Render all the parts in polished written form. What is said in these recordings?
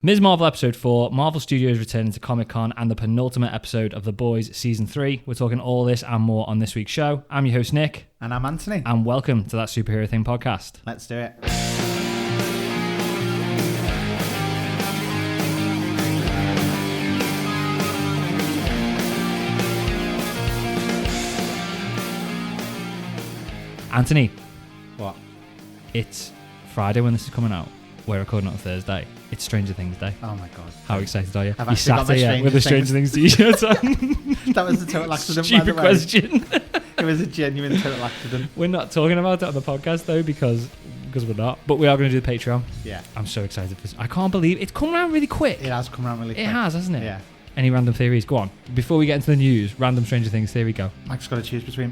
Ms. Marvel Episode 4, Marvel Studios returning to Comic-Con, and the penultimate episode of The Boys Season 3. We're talking all this and more on this week's show. I'm your host, Nick. And I'm Anthony. And welcome to That Superhero Thing podcast. Let's do it. Anthony. What? It's Friday when this is coming out. We're recording on Thursday. It's Stranger Things Day. Oh my god. How excited are you? I've You actually sat got my here with a Stranger Things t-shirt on. That was a total accident, Stupid by the way. question. It was a genuine total accident. We're not talking about it on the podcast though because we're not. But we are going to do the Patreon. Yeah. I'm so excited for this. I can't believe it's come around really quick. It has come around really quick. It has, hasn't it? Yeah. Any random theories? Go on. Before we get into the news, random Stranger Things theory, go. Mike's got to choose between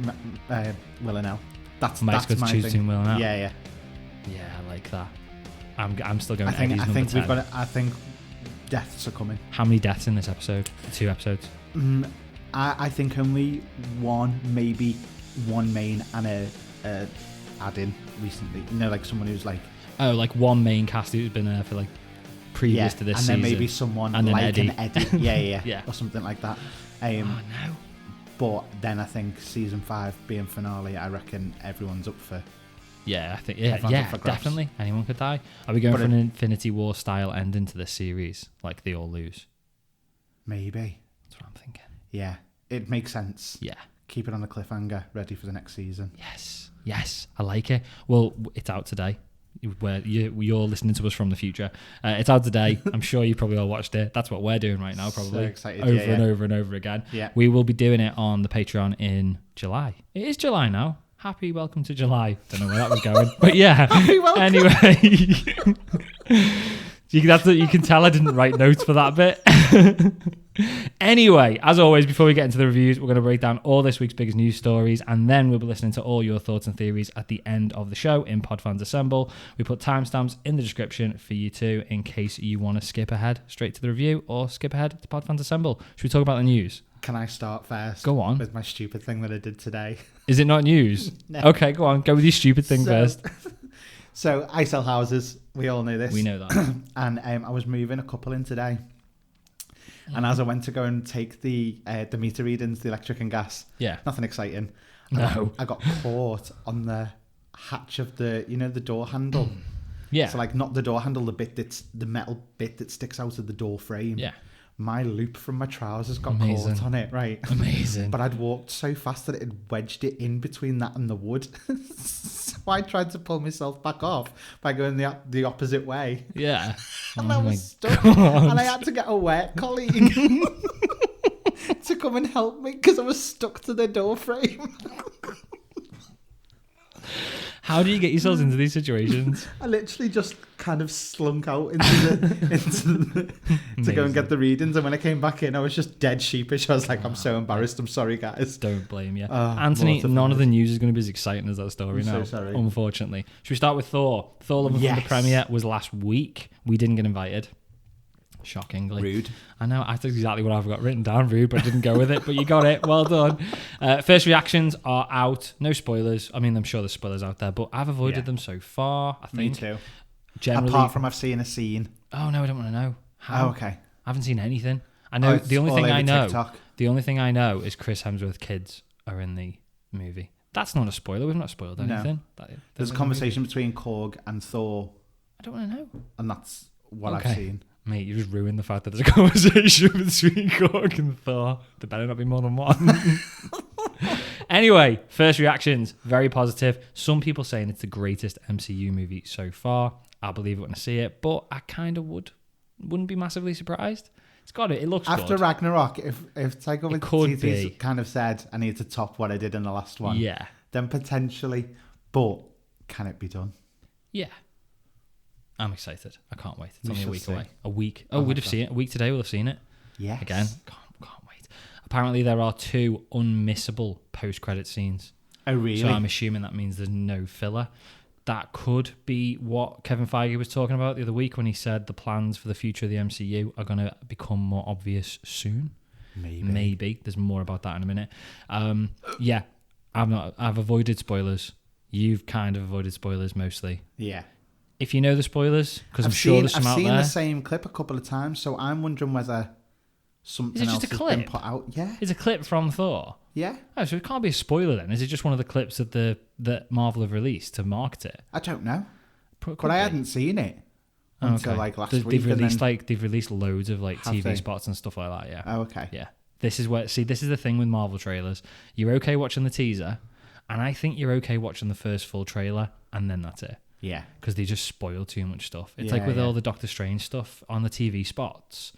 Will and Elle. That's Mike's got my to choose thing. between Will and Elle. Yeah. Yeah, I like that. I'm still going I think Eddie's number 10. we've got it. I think deaths are coming. How many deaths in this episode? 2 episodes? I think only one, maybe one main and a add-in recently. You know, like someone who's like... Oh, like one main cast who's been there for like previous to this and season. then maybe someone And then like Eddie. an Eddie. Yeah. Yeah. Or something like that. Oh no. But then I think season 5 being finale, I reckon everyone's up for... Yeah, I think Everyone's yeah, up for grabs. definitely. Anyone could die. Are we going But for an Infinity War style ending to this series? Like they all lose? Maybe. That's what I'm thinking. Yeah. It makes sense. Yeah. Keep it on the cliffhanger, ready for the next season. Yes, I like it. Well, it's out today. Where you're listening to us from the future. It's out today. I'm sure you probably all watched it. That's what we're doing right now, probably. So excited. Over Yeah. and over and over again. Yeah. We will be doing it on the Patreon in July. It is July now. Happy welcome to July. Don't know where that was going. But yeah. Happy welcome. Anyway. You can tell I didn't write notes for that bit. Anyway, as always, before we get into the reviews, we're going to break down all this week's biggest news stories, and then we'll be listening to all your thoughts and theories at the end of the show in Podfans Assemble. We put timestamps in the description for you too, in case you want to skip ahead straight to the review or skip ahead to Podfans Assemble. Should we talk about the news? Can I start first? Go on. With my stupid thing that I did today. Is it not news? No. Okay, go on. Go with your stupid thing first. So I sell houses. We all know this. We know that. And I was moving a couple in today. And as I went to go and take the meter readings, the electric and gas, Yeah. nothing exciting. No. I got caught on the hatch of the door handle. Yeah. So like not the door handle, the metal bit that sticks out of the door frame. Yeah. My loop from my trousers got Amazing. caught on it, right? Amazing. But I'd walked so fast that it had wedged it in between that and the wood. So I tried to pull myself back off by going the opposite way. Yeah. And Oh I my was stuck. God. And I had to get a wet colleague to come and help me because I was stuck to the door frame. How do you get yourselves into these situations? I literally just kind of slunk out to go and get the readings. And when I came back in, I was just dead sheepish. I was like, I'm so embarrassed. I'm sorry, guys. Don't blame you. Oh, Anthony, mortified. none of the news is going to be as exciting as that story I'm now. so sorry. Unfortunately. Should we start with Thor? Thor Love and Thunder Yes. premiere was last week. We didn't get invited. Shockingly. Rude. I know, that's exactly what I've got written down, rude, but I didn't go with it. But you got it. Well done. First reactions are out. No spoilers. I mean, I'm sure there's spoilers out there, but I've avoided them so far, I Me think. too. Generally, Apart from I've seen a scene. Oh, no, I don't want to know. How? Oh, okay. I haven't seen anything. I know it's the only all thing over I know. TikTok. The only thing I know is Chris Hemsworth kids are in the movie. That's not a spoiler. We've not spoiled No. anything. There's a conversation between Korg and Thor, I don't want to know. and that's what Okay. I've seen. Mate, you just ruined the fact that there's a conversation between Korg and Thor. There better not be more than one. Anyway, first reactions, very positive. Some people saying it's the greatest MCU movie so far. I'll believe it when I see it, but I kind of wouldn't be massively surprised. It's got it. It looks After good. Ragnarok, if Taika It could be. Waititi's kind of said, I need to top what I did in the last one, Yeah. then potentially, but can it be done? Yeah. I'm excited. I can't wait. It's We only a shall week see. away. A week. Oh Oh, my we'd have God. seen it. A week today, we'll have seen it. Yes. Again. Can't wait. Apparently, there are 2 unmissable post-credit scenes. Oh, really? So I'm assuming that means there's no filler. That could be what Kevin Feige was talking about the other week when he said the plans for the future of the MCU are going to become more obvious soon. Maybe. There's more about that in a minute. Yeah, I've avoided spoilers. You've kind of avoided spoilers mostly. Yeah. if you know the spoilers, because I'm sure there's some I've out seen there. the same clip a couple of times, so I'm wondering whether something Is it else just a has been clip? put out. Yeah, It's a clip from Thor. yeah. Oh, so it can't be a spoiler then. Is it just one of the clips that Marvel have released to market it? I don't know, Could but I be. hadn't seen it Oh, until okay. like last They've week. and released then- they've released loads of like Have TV they? spots and stuff like that. Yeah. Oh, okay. Yeah. This is this is the thing with Marvel trailers. You're okay watching the teaser, and I think you're okay watching the first full trailer, and then that's it. Yeah. Because they just spoil too much stuff. It's Yeah, like with yeah. all the Doctor Strange stuff on the TV spots.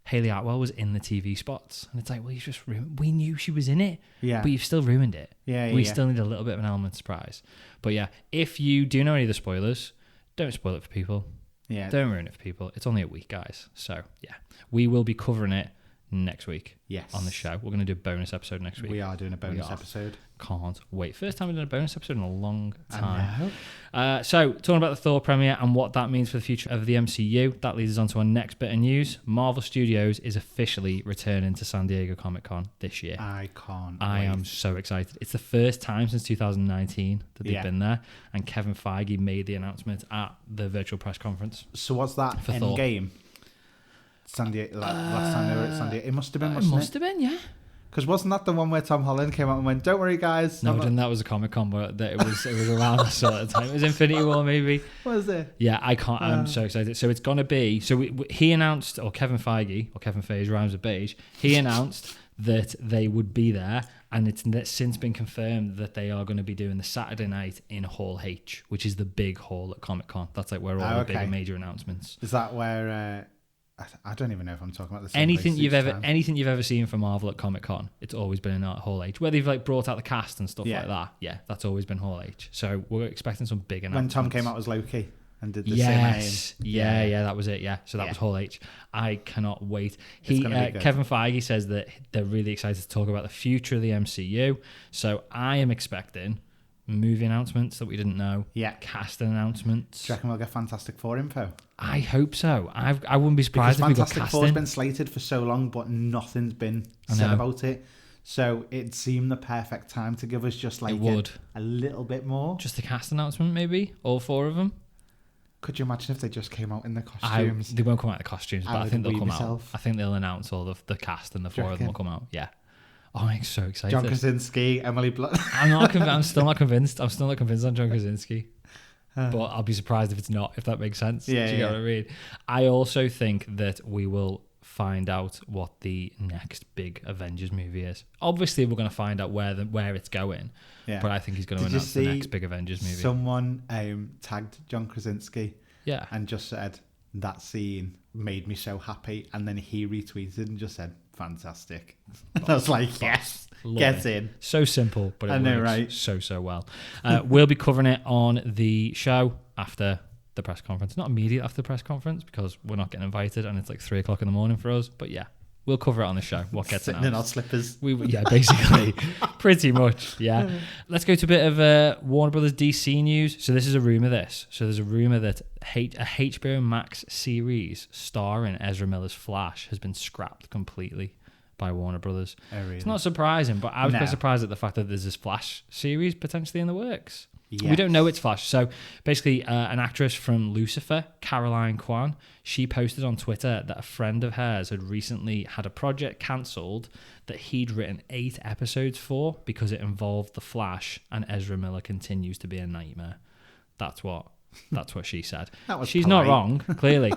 Hayley Atwell was in the TV spots, and it's like, well, you just we knew she was in it, Yeah. but you've still ruined it. Yeah, we yeah. still need a little bit of an element of surprise. But yeah, if you do know any of the spoilers, don't spoil it for people. Yeah. Don't ruin it for people. It's only a week, guys. So yeah, we will be covering it next week Yes. on the show. We're going to do a bonus episode next week. We are doing a bonus are. episode. Can't wait. First time we've done a bonus episode in a long time. I know. So, talking about the Thor premiere and what that means for the future of the MCU, that leads us on to our next bit of news. Marvel Studios is officially returning to San Diego Comic-Con this year. I can't. I wait. am so excited. It's the first time since 2019 that they've Yeah. been there, and Kevin Feige made the announcement at the virtual press conference. So what's that For end Thor. game? San Diego. Last time they were at San Diego, it must have been. It Wasn't must have been, yeah. Because wasn't that the one where Tom Holland came out and went, "Don't worry, guys"? No, I'm not-" then that was a Comic-Con, but it was around that sort of time. It was Infinity War, maybe. What was it? Yeah, I can't. I'm so excited. So it's gonna be. So he announced, or Kevin Feige, or Kevin Feige, rhymes with beige. He announced that they would be there, and it's since been confirmed that they are going to be doing the Saturday night in Hall H, which is the big hall at Comic Con. That's like where all the okay. big major announcements. Is that where? I don't even know if I'm talking about the same Anything place you've each ever time. anything you've ever seen from Marvel at Comic Con, it's always been in Hall H. Where they've like brought out the cast and stuff Yeah. like that. Yeah, that's always been Hall H. So we're expecting some big When announcements. Tom came out as Loki and did the Yes, same name. yeah, that was it. Yeah, so that Yeah. was Hall H. I cannot wait. It's gonna be good. Kevin Feige says that they're really excited to talk about the future of the MCU. So I am expecting movie announcements that we didn't know. Yeah. Casting announcements. Do you reckon we'll get Fantastic Four info? I hope so. I wouldn't be Because surprised if we got Fantastic Four's casting. been slated for so long, but nothing's been I said know. about it. So it seemed the perfect time to give us just like It would. a little bit more. Just a cast announcement, maybe all four of them. Could you imagine if they just came out in the costumes? They won't come out in the costumes, I but I would think they'll weep come out. myself. I think they'll announce all the cast and the Do you four of them will reckon? come out. Yeah. Oh, I'm so excited. John Krasinski, Emily Blunt. I'm still not convinced. I'm still not convinced on John Krasinski. Uh. But I'll be surprised if it's not, if that makes sense. Yeah, Do you get yeah. what I mean? I also think that we will find out what the next big Avengers movie is. Obviously, we're going to find out where it's going. Yeah. But I think he's going to Did you announce the see next big Avengers movie. Someone tagged John Krasinski Yeah. and just said, that scene made me so happy. And then he retweeted and just said, fantastic. I was like, yes, Love get it. in. So simple, but it I know, works right? so well. We'll be covering it on the show after the press conference. Not immediate after the press conference because we're not getting invited and it's like 3 o'clock in the morning for us. But yeah, we'll cover it on the show. What gets Sitting in our announced. slippers. Yeah, basically, pretty much. Yeah. Let's go to a bit of Warner Brothers DC news. So this is a rumor. So there's a rumor that a HBO Max series starring Ezra Miller's Flash has been scrapped completely by Warner Brothers. Oh, really? It's not surprising, but I was No. quite surprised at the fact that there's this Flash series potentially in the works. Yes. We don't know it's Flash. So basically, an actress from Lucifer, Caroline Kwan, she posted on Twitter that a friend of hers had recently had a project cancelled that he'd written 8 episodes for because it involved the Flash, and Ezra Miller continues to be a nightmare. That's what she said. That was She's polite. not wrong, clearly.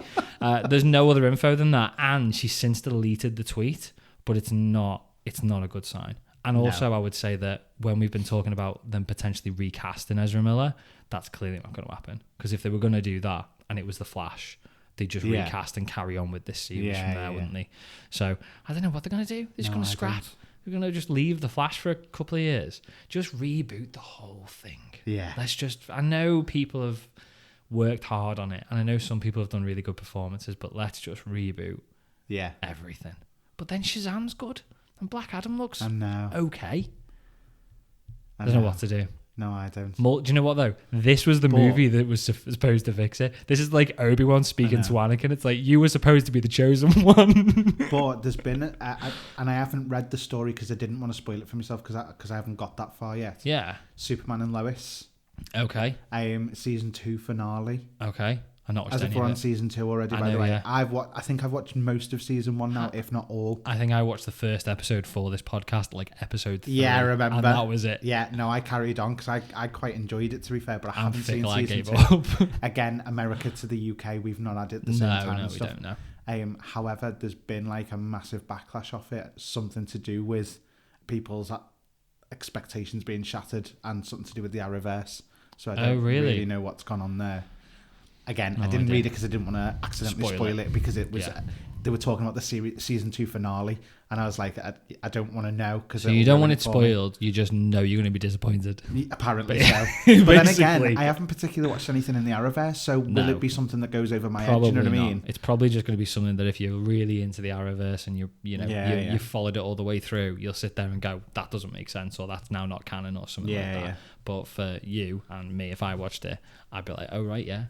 There's no other info than that, and she's since deleted the tweet, but it's not a good sign. And also, I would say that when we've been talking about them potentially recasting Ezra Miller, that's clearly not going to happen. Because if they were going to do that and it was the Flash, they'd just Yeah. recast and carry on with this series Yeah, from there, yeah, wouldn't they? So I don't know what they're going to do. They're just No, going to I scrap. don't. They're going to just leave the Flash for a couple of years. Just reboot the whole thing. Yeah. I know people have worked hard on it, and I know some people have done really good performances, but let's just reboot Yeah. everything. But then Shazam's good, and Black Adam looks I know. okay. I I don't know what to do. No, I don't. Do you know what though? This was the But- movie that was supposed to fix it. This is like Obi-Wan speaking I to know. Anakin. It's like, you were supposed to be the chosen one. But there's been, and I haven't read the story because I didn't want to spoil it for myself because I haven't got that far yet. Yeah. Superman and Lois Okay. Season 2 finale. Okay. I've not watched As if any we're of on it. season 2 already, I by the know, way. yeah. I think I've watched most of season 1 now, if not all. I think I watched the first episode for this podcast, like episode 3. Yeah, I remember. And that was it. Yeah, no, I carried on because I quite enjoyed it, to be fair, but I I'm haven't seen fickle, I season gave 2. up. Again, America to the UK, we've not had it the same time No, and we stuff. don't know. However, there's been like a massive backlash off it, something to do with people's expectations being shattered and something to do with the Arrowverse. So I don't really know what's gone on there. Again, No I didn't idea. read it because I didn't want to accidentally spoil it because it was they were talking about the season 2 finale, and I was like, I don't want to know because So you don't want it spoiled. You just know you're going to be disappointed. Apparently so. But then again, Basically. I haven't particularly watched anything in the Arrowverse, so will No. it be something that goes over my Probably head? Do you know what I not. mean? It's probably just going to be something that if you're really into the Arrowverse and you followed it all the way through, you'll sit there and go, that doesn't make sense, or that's now not canon, or something like that. Yeah. But for you and me, if I watched it, I'd be like, oh right, yeah,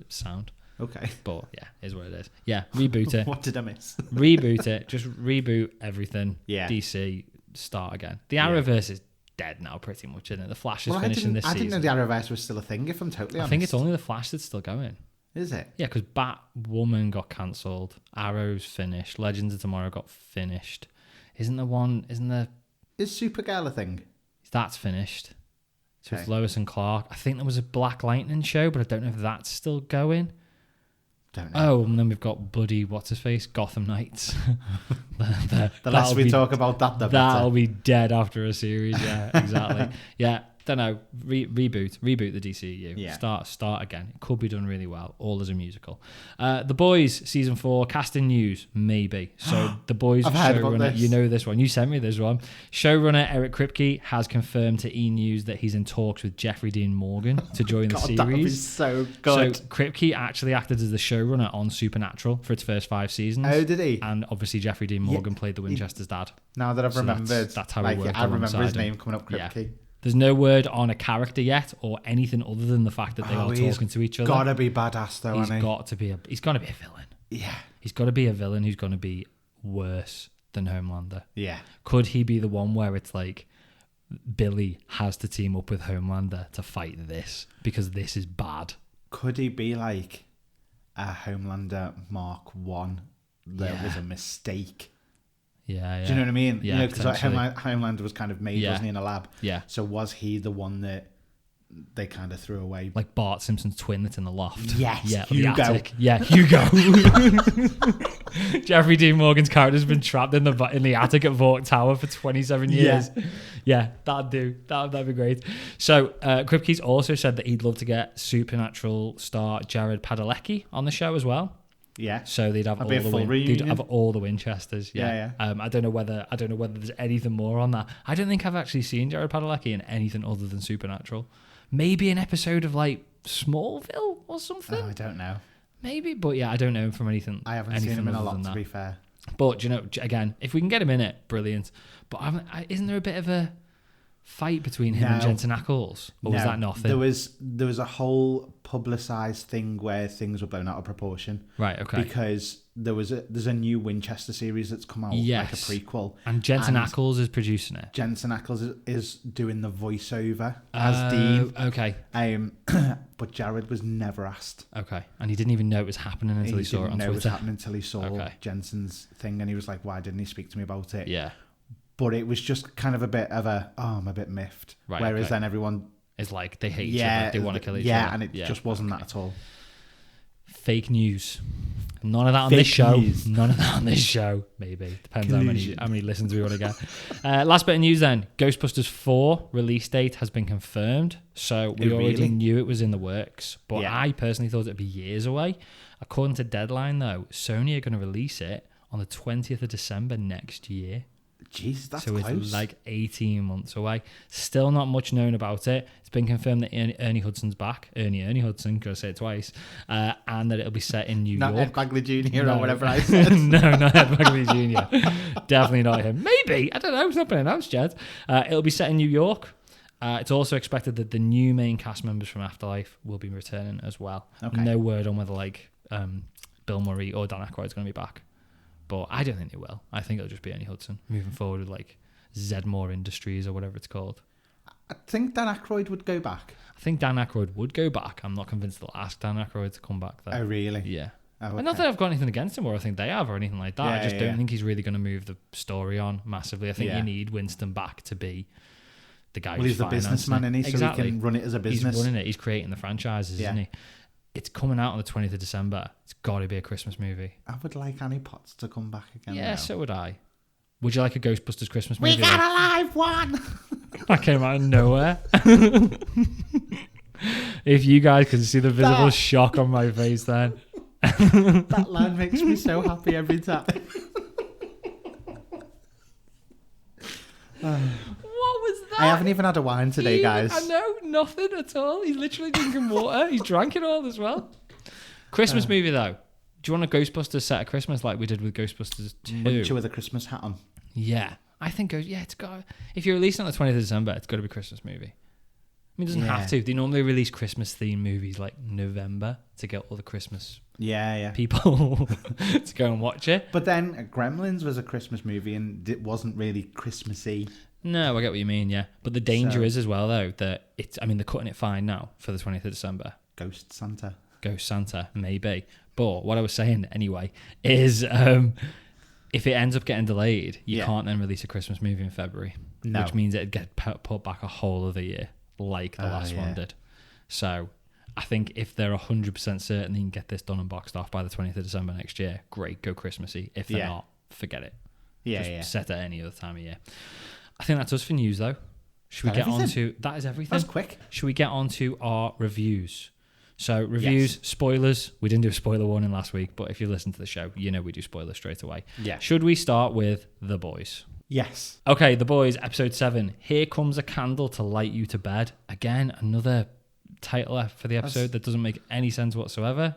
sound. Okay. But yeah, is what it is. Yeah, reboot it. What did I miss? Reboot it. Just reboot everything. Yeah. DC, start again. The Yeah. Arrowverse is dead now, pretty much, isn't it? The Flash is finishing this I season. didn't know the Arrowverse was still a thing, if I'm totally honest. I think it's only the Flash that's still going. Is it? Yeah, because Batwoman got cancelled. Arrow's finished. Legends of Tomorrow got finished. Is Supergirl a thing? that's finished. So it's Okay. Lois and Clark. I think there was a Black Lightning show, but I don't know if that's still going. Don't know. Oh, and then we've got Buddy, what's his face? Gotham Knights. The less we talk about that, the That'll better. be dead after a series. Yeah, exactly. Yeah, don't know. Reboot the DCU. Yeah. Start again. It could be done really well, all as a musical. The Boys season 4 casting news, maybe. So The Boys I've heard about showrunner, this. you know this one. You sent me this one. Showrunner Eric Kripke has confirmed to E! News that he's in talks with Jeffrey Dean Morgan to join the God, that would be series. so good. So Kripke actually acted as the showrunner on Supernatural for its first 5 seasons. Oh, did he? And obviously Jeffrey Dean Morgan played the Winchester's dad. Now that I've So remembered, that's how he like, worked I remember his alongside him. name coming up, Yeah. Kripke. There's no word on a character yet or anything other than the fact that they are he's talking to each other. Gotta be badass though, He's hasn't he? got to be he's gonna be a villain. Yeah, He's got to be a villain who's gonna be worse than Homelander. yeah. Could he be the one where it's like Billy has to team up with Homelander to fight this because this is bad? Could he be like a Homelander Mark 1? There was a mistake. Yeah. Do you know what I mean? Yeah, because potentially. Homelander was kind of made, Yeah. wasn't he, in a lab? Yeah. So was he the one that they kind of threw away? Like Bart Simpson's twin that's in the loft. Yes, Yeah, Hugo. the attic. Yeah, Hugo. Jeffrey Dean Morgan's character's been trapped in the attic at Vought Tower for 27 years. Yeah, that'd do. That'd be great. So Kripke's also said that he'd love to get Supernatural star Jared Padalecki on the show as well. Yeah. So they'd have That'd be a full they'd reunion. have all the Winchesters. Yeah. I don't know whether there's anything more on that. I don't think I've actually seen Jared Padalecki in anything other than Supernatural. Maybe an episode of like Smallville or something. Oh, I don't know. Maybe, but yeah, I don't know him from anything. I haven't anything seen him in a other lot, than to that. be fair. But do you know, again, if we can get him in it, brilliant. But isn't there a bit of a fight between him and No. Jensen Ackles, or was No, that nothing? There was a whole publicized thing where things were blown out of proportion. Right. Okay. Because there's a new Winchester series that's come out, Yes. like a prequel. And Jensen and Ackles is producing it. Jensen Ackles is doing the voiceover as Dean. Okay. But Jared was never asked. Okay. And he didn't even know it was happening until he saw it didn't on know it was Twitter. happening until he saw Okay. Jensen's thing, and he was like, "Why didn't he speak to me about it?" Yeah. But it was just kind of a bit of I'm a bit miffed. Right, Whereas okay. then everyone, It's like they hate each other. They want to kill each other. yeah, and it just wasn't that at all. Fake news. None of that on Fake this show. news. None of that on this show. Maybe depends Collusion. how many listens we want to get. Last bit of news then. Ghostbusters 4 release date has been confirmed. So we Oh, already really? knew it was in the works, but Yeah. I personally thought it'd be years away. According to Deadline, though, Sony are going to release it on the 20th of December next year. Jeez, that's So close. it's like 18 months away. Still not much known about it. It's been confirmed that Ernie Hudson's back. Ernie Hudson, gotta say it twice. And that it'll be set in New not York. Ed Bagley Jr. No. or whatever I said. No, not Ed Bagley Jr. Definitely not him. Maybe. I don't know. It's not been announced yet. It'll be set in New York. It's also expected that the new main cast members from Afterlife will be returning as well. Okay. No word on whether Bill Murray or Dan Aykroyd's going to be back. But I don't think they will. I think it'll just be Ernie Hudson moving forward with like Zedmore Industries or whatever it's called. I think Dan Aykroyd would go back. I think Dan Aykroyd would go back. I'm not convinced they'll ask Dan Aykroyd to come back, though. Oh, really? Yeah. Oh, okay. And not that I've got anything against him, or I think they have, or anything like that. I just don't think he's really going to move the story on massively. I think you need Winston back to be the guy who's he's the businessman, isn't he? Exactly. So he can run it as a business. He's running it. He's creating the franchises, isn't he? It's coming out on the 20th of December. It's got to be a Christmas movie. I would like Annie Potts to come back again. Yeah, though. so would I. Would you like a Ghostbusters Christmas movie? We got a live one! That came out of nowhere. If you guys can see the visible shock on my face then. That line makes me so happy every time. What was that? I haven't even had a wine today, guys. I know, nothing at all. He's literally drinking water. He's drank it all as well. Christmas movie, though. Do you want a Ghostbusters set at Christmas like we did with Ghostbusters 2? Wouldn't you with a Christmas hat on? Yeah. I think, it's got. If you're releasing on the 20th of December, it's got to be a Christmas movie. I mean, it doesn't have to. They normally release Christmas-themed movies like November to get all the Christmas people to go and watch it. But then Gremlins was a Christmas movie and it wasn't really Christmassy. No, I get what you mean, yeah. But the danger is as well, though, that they're cutting it fine now for the 20th of December. Ghost Santa, maybe. But what I was saying anyway is if it ends up getting delayed, you can't then release a Christmas movie in February. No. Which means it'd get put back a whole other year, like the last one did. So I think if they're 100% certain they can get this done and boxed off by the 20th of December next year, great, go Christmassy. If they're not, forget it. Just set it any other time of year. I think that's us for news, though. Should we get on to... That is everything. That's quick. Should we get on to our reviews? So, reviews, spoilers. We didn't do a spoiler warning last week, but if you listen to the show, you know we do spoilers straight away. Yeah. Should we start with The Boys? Yes. Okay, The Boys, episode 7. Here comes a candle to light you to bed. Again, another title for the episode that doesn't make any sense whatsoever.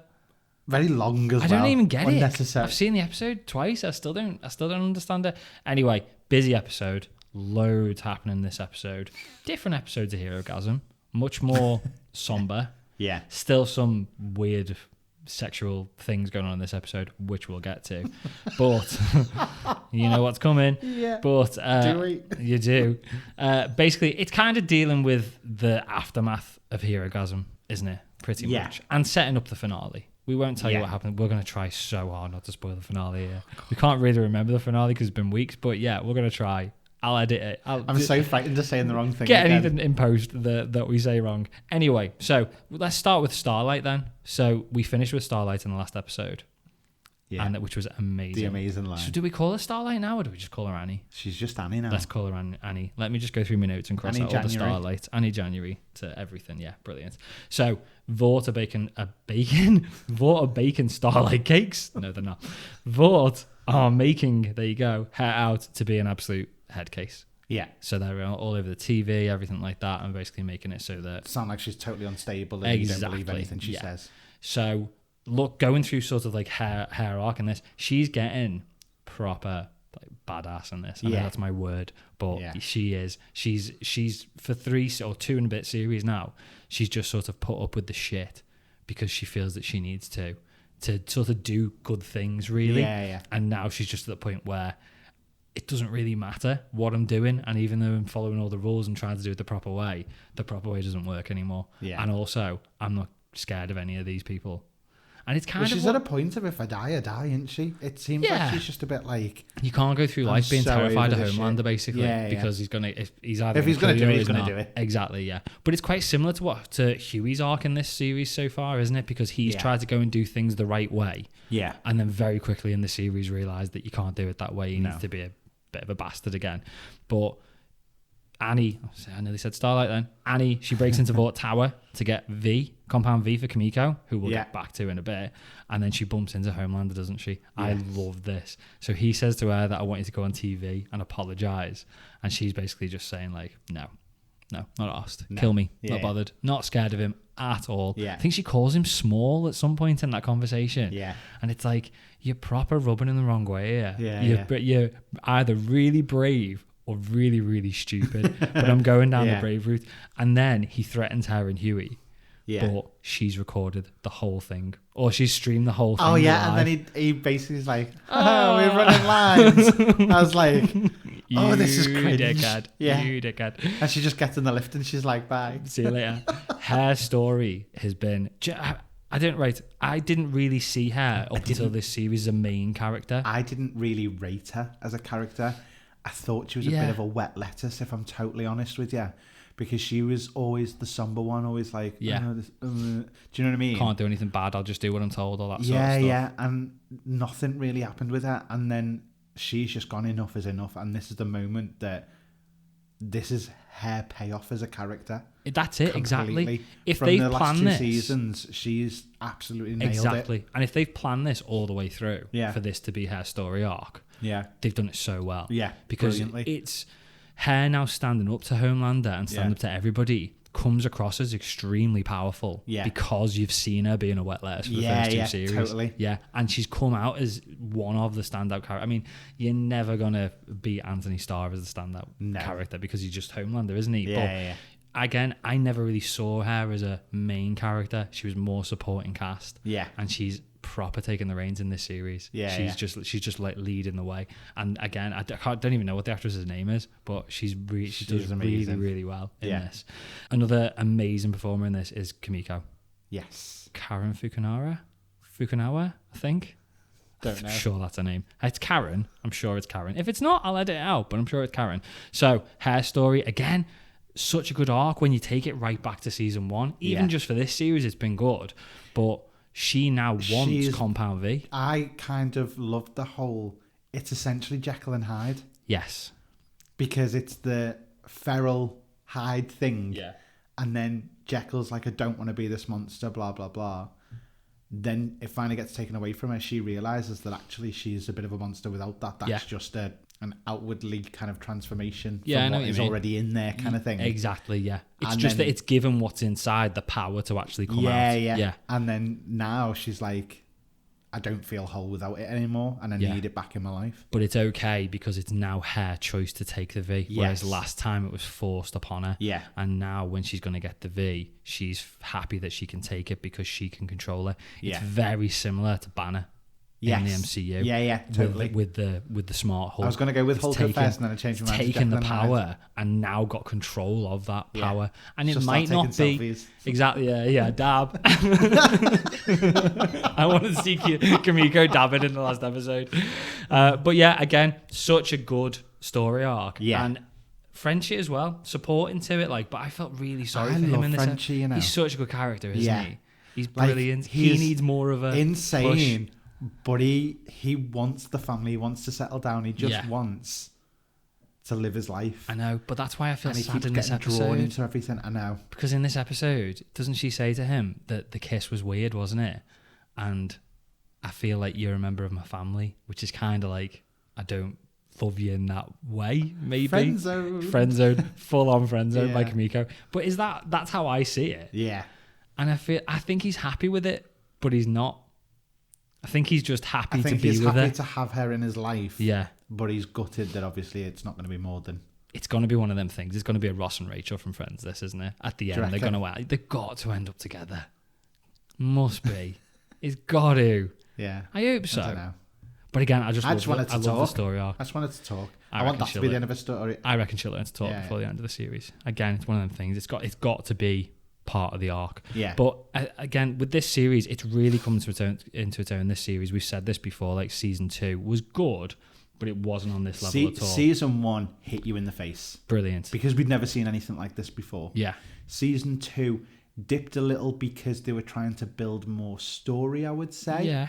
Very long as well. I don't even get it. Unnecessary. I've seen the episode twice. I still don't understand it. Anyway, busy episode. Loads happening in this episode. Different episodes of Herogasm. Much more somber. Yeah. Still some weird sexual things going on in this episode, which we'll get to. But you know what's coming. Yeah. But do we? You do. Basically, it's kind of dealing with the aftermath of Herogasm, isn't it? Pretty much. And setting up the finale. We won't tell you what happened. We're going to try so hard not to spoil the finale here. We can't really remember the finale because it's been weeks, but yeah, we're going to try. I'll edit it. I'm so frightened of saying the wrong thing. Get anything in post that we say wrong. Anyway, so let's start with Starlight then. So we finished with Starlight in the last episode. Yeah. Which was amazing. The amazing line. So do we call her Starlight now or do we just call her Annie? She's just Annie now. Let's call her Annie. Let me just go through my notes and cross out all the Starlight. Annie January to everything. Yeah, brilliant. So Vought are baking Starlight cakes. No, they're not. Vought are making, there you go, her out to be an absolute head case. Yeah. So they're all over the TV, everything like that, and basically making it so that... Sound like she's totally unstable and you don't believe anything she says. So, look, going through sort of like her arc in this, she's getting proper like badass in this. I know that's my word, but she is. She's for 3 or 2 and a bit series now, she's just sort of put up with the shit because she feels that she needs to sort of do good things, really. Yeah. And now she's just at the point where it doesn't really matter what I'm doing, and even though I'm following all the rules and trying to do it the proper way doesn't work anymore. Yeah. And also, I'm not scared of any of these people. And it's kind of... She's at a point of if I die, isn't she? It seems like she's just a bit like... You can't go through life being terrified of Homelander, basically, because he's going to... If he's going to do it, he's going to do it. Exactly, yeah. But it's quite similar to Huey's arc in this series so far, isn't it? Because he's tried to go and do things the right way. Yeah. And then very quickly in the series realised that you can't do it that way. He needs to be a bit of a bastard again. But Annie, I nearly said Starlight then. Annie, she breaks into Vought Tower to get Compound V for Kimiko, who we'll get back to in a bit. And then she bumps into Homelander, doesn't she? Yes. I love this. So he says to her that I want you to go on TV and apologise. And she's basically just saying like, no, not asked. No. Kill me. Not bothered. Not scared of him at all. Yeah. I think she calls him small at some point in that conversation. Yeah. And it's like, you're proper rubbing in the wrong way here. You're either really brave or really, really stupid. But I'm going down the brave route. And then he threatens her and Huey. Yeah. But she's recorded the whole thing. Or she's streamed the whole thing. And then he basically is like, we're running lines. I was like, oh, this is cringe. Dickhead. Yeah. You dickhead. And she just gets in the lift and she's like, bye. See you later. Her story has been... I didn't really see her up until this series as a main character. I didn't really rate her as a character. I thought she was a bit of a wet lettuce, if I'm totally honest with you. Because she was always the somber one, always like, do you know what I mean? Can't do anything bad, I'll just do what I'm told, all that sort of stuff. Yeah, and nothing really happened with her. And then she's just gone, enough is enough. And this is the moment that this is her payoff as a character. That's it, completely. exactly. If From they've the last planned 2 this... seasons, she's absolutely nailed it. Exactly. And if they've planned this all the way through for this to be her story arc, they've done it so well. Yeah, because it's her now standing up to Homelander and standing up to everybody comes across as extremely powerful because you've seen her being a wet lettuce for the first 2 series. Totally. Yeah, and she's come out as one of the standout characters. I mean, you're never going to beat Anthony Starr as the standout character because he's just Homelander, isn't he? Again, I never really saw her as a main character. She was more supporting cast. Yeah. And she's proper taking the reins in this series. She's just like leading the way. And again, I don't even know what the actress's name is, but she does amazing. Really well in this. Another amazing performer in this is Kimiko. Yes. Karen Fukunaga, I think. Don't know. I'm sure that's her name. It's Karen. I'm sure it's Karen. If it's not, I'll edit it out, but I'm sure it's Karen. So her story, again, such a good arc when you take it right back to season 1. Even just for this series, it's been good. But she now wants Compound V. I kind of loved the whole... It's essentially Jekyll and Hyde. Yes. Because it's the feral Hyde thing. Yeah. And then Jekyll's like, I don't want to be this monster, blah, blah, blah. Then it finally gets taken away from her. She realises that actually she's a bit of a monster without that. That's just an outwardly kind of transformation from what is already in there kind of thing. Exactly, yeah. It's just that it's given what's inside the power to actually come out. Yeah. And then now she's like, I don't feel whole without it anymore and I need it back in my life. But it's okay because it's now her choice to take the V. Whereas last time it was forced upon her. Yeah. And now when she's going to get the V, she's happy that she can take it because she can control it. It's very similar to Banner. In the MCU. Yeah, totally. With the smart Hulk. I was going to go with Hulk first and then I changed my mind. Taken the power and now got control of that power. And it might not be... Selfies. Exactly, yeah, dab. I want to see Kimiko dabbing in the last episode. But yeah, again, such a good story arc. Yeah. And Frenchie as well, supporting to it. But I felt really sorry for him in this. Frenchie, you know. He's such a good character, isn't he? He's brilliant. He needs more of a insane push. But he wants the family. He wants to settle down. He just wants to live his life. I know, but that's why I feel sad in this episode. Drawn into everything. I know. Because in this episode, doesn't she say to him that the kiss was weird, wasn't it? And I feel like you're a member of my family, which is kind of like, I don't love you in that way, maybe. Friend zone. Full on friend zone by Kimiko. But that's how I see it. Yeah. And I think he's happy with it, but he's not. I think he's just happy to be with her. He's happy to have her in his life. Yeah. But he's gutted that obviously it's not going to be more than... It's going to be one of them things. It's going to be a Ross and Rachel from Friends, this, isn't it? At the end, they've got to end up together. Must be. It's got to. Yeah. I hope so. I don't know. But again, I love the story arc. I just wanted to talk. I want that to be the end of a story. I reckon she'll learn to talk before the end of the series. Again, it's one of them things. It's got to be part of the arc. Yeah. But again, with this series, it's really come into its own this series. We've said this before, season 2 was good, but it wasn't on this level at all. Season 1 hit you in the face. Brilliant. Because we'd never seen anything like this before. Yeah. Season 2 dipped a little because they were trying to build more story, I would say. Yeah.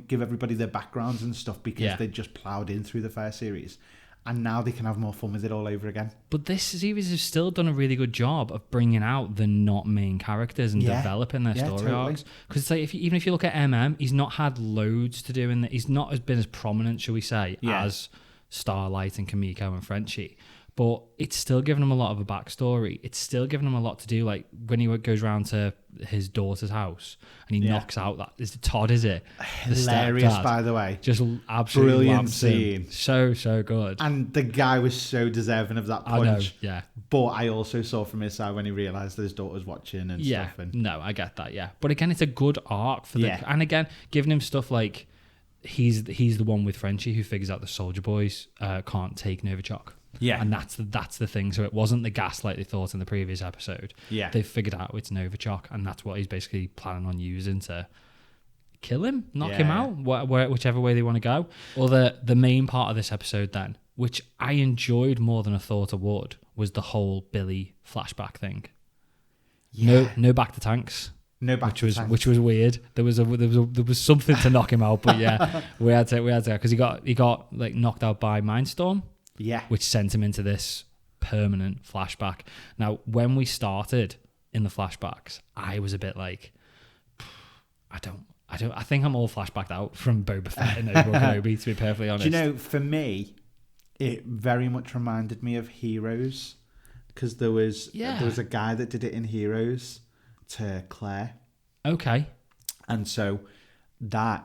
Give everybody their backgrounds and stuff because they just ploughed in through the first series. And now they can have more fun with it all over again. But this series has still done a really good job of bringing out the not main characters and developing their story arcs. Because it's even if you look at he's not had loads to do in it. He's not been as prominent, shall we say, as Starlight and Kimiko and Frenchie. But it's still giving him a lot of a backstory. It's still giving him a lot to do. Like when he goes round to his daughter's house and he knocks out that... Is it Todd, is it? Hilarious, by the way. Just absolutely brilliant scene. So good. And the guy was so deserving of that punch. I know, yeah. But I also saw from his side when he realised that his daughter's watching and stuff. And... No, I get that, yeah. But again, it's a good arc for the... And again, giving him stuff like... he's the one with Frenchie who figures out the soldier boys can't take Novichok. Yeah. And that's the thing. So it wasn't the gas like they thought in the previous episode. Yeah. They figured out it's Novichok, and that's what he's basically planning on using to kill him, knock him out, whichever way they want to go. Or the main part of this episode then, which I enjoyed more than I thought I would, was the whole Billy flashback thing. Yeah. No back to tanks. No back to tanks. Which was weird. There was something to knock him out, but yeah, we had to because he got like knocked out by Mindstorm. Yeah. Which sent him into this permanent flashback. Now, when we started in the flashbacks, I was a bit like, I think I'm all flashbacked out from Boba Fett and Obi-Wan Kenobi, to be perfectly honest. Do you know, for me, it very much reminded me of Heroes, because there was a guy that did it in Heroes to Claire. Okay. And so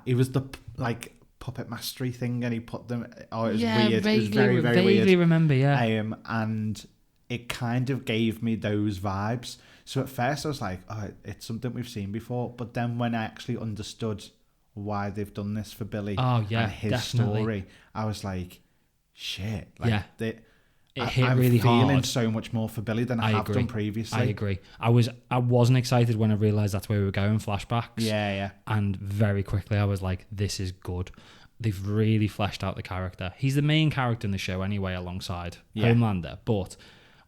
it was the like puppet mastery thing, and he put them. Oh, it was weird. It was very, very weird. Vaguely remember, yeah. And it kind of gave me those vibes. So at first I was like, oh, it's something we've seen before. But then when I actually understood why they've done this for Billy and his story, I was like, shit. Like, it hit really hard. I'm feeling so much more for Billy than I have done previously. I agree. I wasn't excited when I realised that's where we were going, flashbacks. Yeah. And very quickly I was like, this is good. They've really fleshed out the character. He's the main character in the show anyway, alongside Homelander. But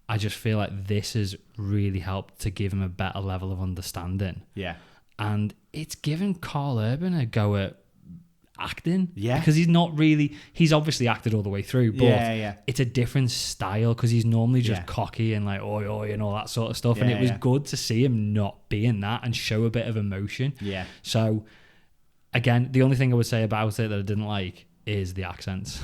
I just feel like this has really helped to give him a better level of understanding. Yeah. And it's given Carl Urban a go at acting. Yeah. Because he's obviously acted all the way through, but it's a different style, because he's normally just cocky and like oi oi and all that sort of stuff. And it was good to see him not being that and show a bit of emotion. Yeah. So again, the only thing I would say about it that I didn't like is the accents.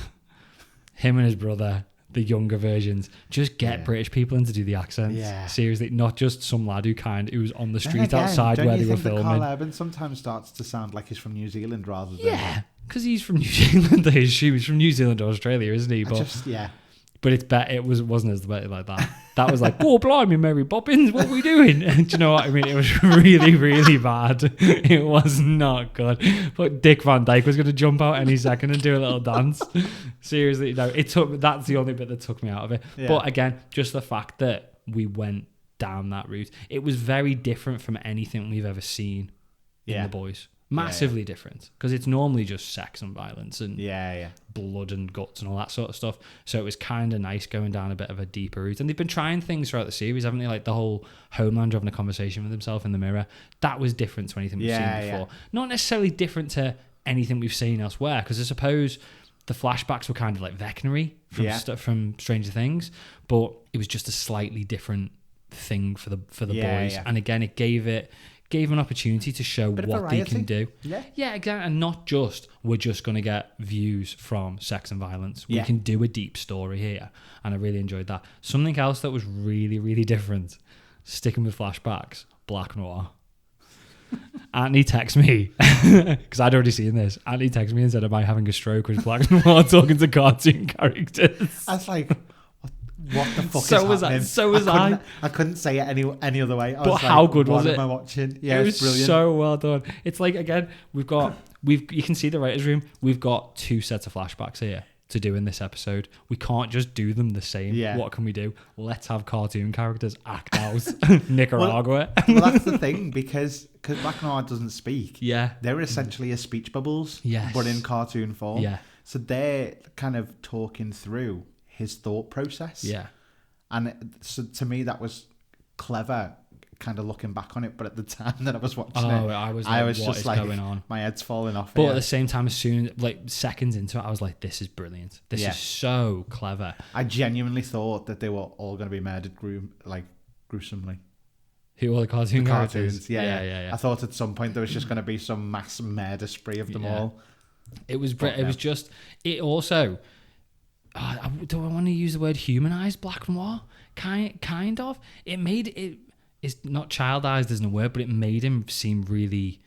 Him and his brother, the younger versions, just get British people in to do the accents. Yeah. Seriously, not just some lad who was on the street outside where they were filming. Carl Urban sometimes starts to sound like he's from New Zealand rather than... Yeah, because he's from New Zealand. He's from New Zealand or Australia, isn't he? But it's better. It wasn't as better like that. That was like, oh, blimey, Mary Poppins, what are we doing? Do you know what I mean? It was really, really bad. It was not good. But Dick Van Dyke was going to jump out any second and do a little dance. Seriously, no. That's the only bit that took me out of it. Yeah. But again, just the fact that we went down that route, it was very different from anything we've ever seen in The Boys. Massively different, because it's normally just sex and violence and blood and guts and all that sort of stuff. So it was kind of nice going down a bit of a deeper route. And they've been trying things throughout the series, haven't they? Like the whole Homelander having a conversation with himself in the mirror. That was different to anything we've seen before. Not necessarily different to anything we've seen elsewhere, because I suppose the flashbacks were kind of like Vecnary from Stranger Things, but it was just a slightly different thing for the boys. And again, it gave an opportunity to show what they can do. Yeah, exactly. And not just, we're just going to get views from sex and violence. We can do a deep story here. And I really enjoyed that. Something else that was really, really different, sticking with flashbacks, Black Noir. Anthony texts me, because I'd already seen this. Anthony texts me and said, am I having a stroke with Black Noir talking to cartoon characters? I was like... What the fuck is happening? So was I. I couldn't say it any other way. But how good was it? What am I watching? Yeah, it was brilliant. So well done. It's like, again, you can see the writer's room. We've got 2 sets of flashbacks here to do in this episode. We can't just do them the same. Yeah. What can we do? Let's have cartoon characters act out Nicaragua. Well, that's the thing, because Black Noir doesn't speak. Yeah. They're essentially his speech bubbles, but in cartoon form. Yeah. So they're kind of talking through his thought process. Yeah. And so to me, that was clever, kind of looking back on it. But at the time that I was watching I was what just is like, going on? My head's falling off. But at the same time, as soon, like seconds into it, I was like, this is brilliant. This is so clever. I genuinely thought that they were all going to be murdered gruesomely. Who all the cartoon characters? Yeah. I thought at some point there was just going to be some mass murder spree of them all. It was also... do I want to use the word humanized Black Noir? Kind of. It made it. It's not childized isn't a word, but it made him seem really.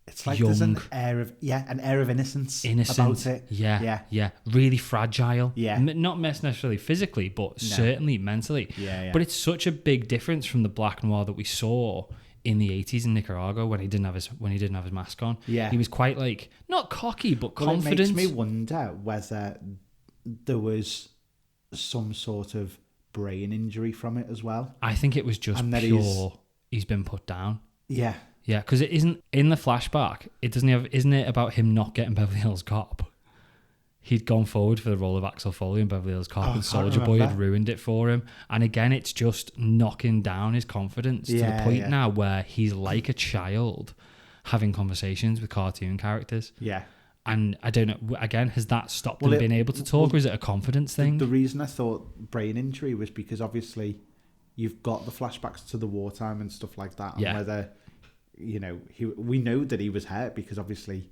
It's like young. There's an air of innocence about it. Yeah. Really fragile. Yeah. Not necessarily physically, but certainly mentally. Yeah. But it's such a big difference from the Black Noir that we saw in the 80s in Nicaragua when he didn't have his mask on. Yeah. He was quite like, not cocky, but Well, confident. it makes me wonder whether there was some sort of brain injury from it as well. I think it was just And that pure, he's been put down. Yeah. Yeah, because it isn't, in the flashback, isn't it about him not getting Beverly Hills Cop? He'd gone forward for the role of Axel Foley in Beverly Hills Cop, and Soulja Boy had ruined it for him. And again, it's just knocking down his confidence to the point now where he's like a child having conversations with cartoon characters. Yeah. And I don't know, again, has that stopped him being able to talk, or is it a confidence thing? The reason I thought brain injury was because obviously you've got the flashbacks to the wartime and stuff like that, and whether, you know, we know that he was hurt because obviously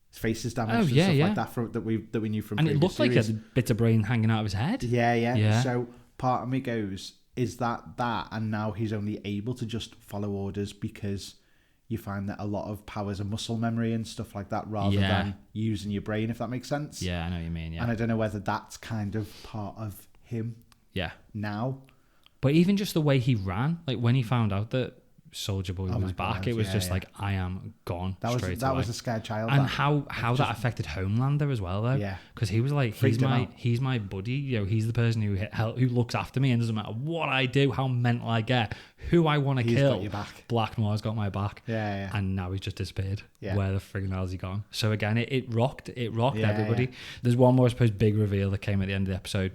his face is damaged and stuff like that that we knew from. And it looked like he had a bit of brain hanging out of his head. Yeah. So part of me goes, is that, and now he's only able to just follow orders because you find that a lot of powers are muscle memory and stuff like that rather than using your brain, if that makes sense. Yeah, I know what you mean, yeah. And I don't know whether that's kind of part of him now. But even just the way he ran, like when he found out that Soulja Boy was back, it was just like, I am gone straight away. That was a scared child. And how that affected Homelander as well, though. Yeah. Because he was like, he's my buddy. You know, he's the person who looks after me, and doesn't matter what I do, how mental I get, who I want to kill. Got your back. Black Noir's got my back. Yeah. And now he's just disappeared. Yeah. Where the friggin' hell's he gone? So again, it rocked everybody. Yeah. There's one more, I suppose, big reveal that came at the end of the episode,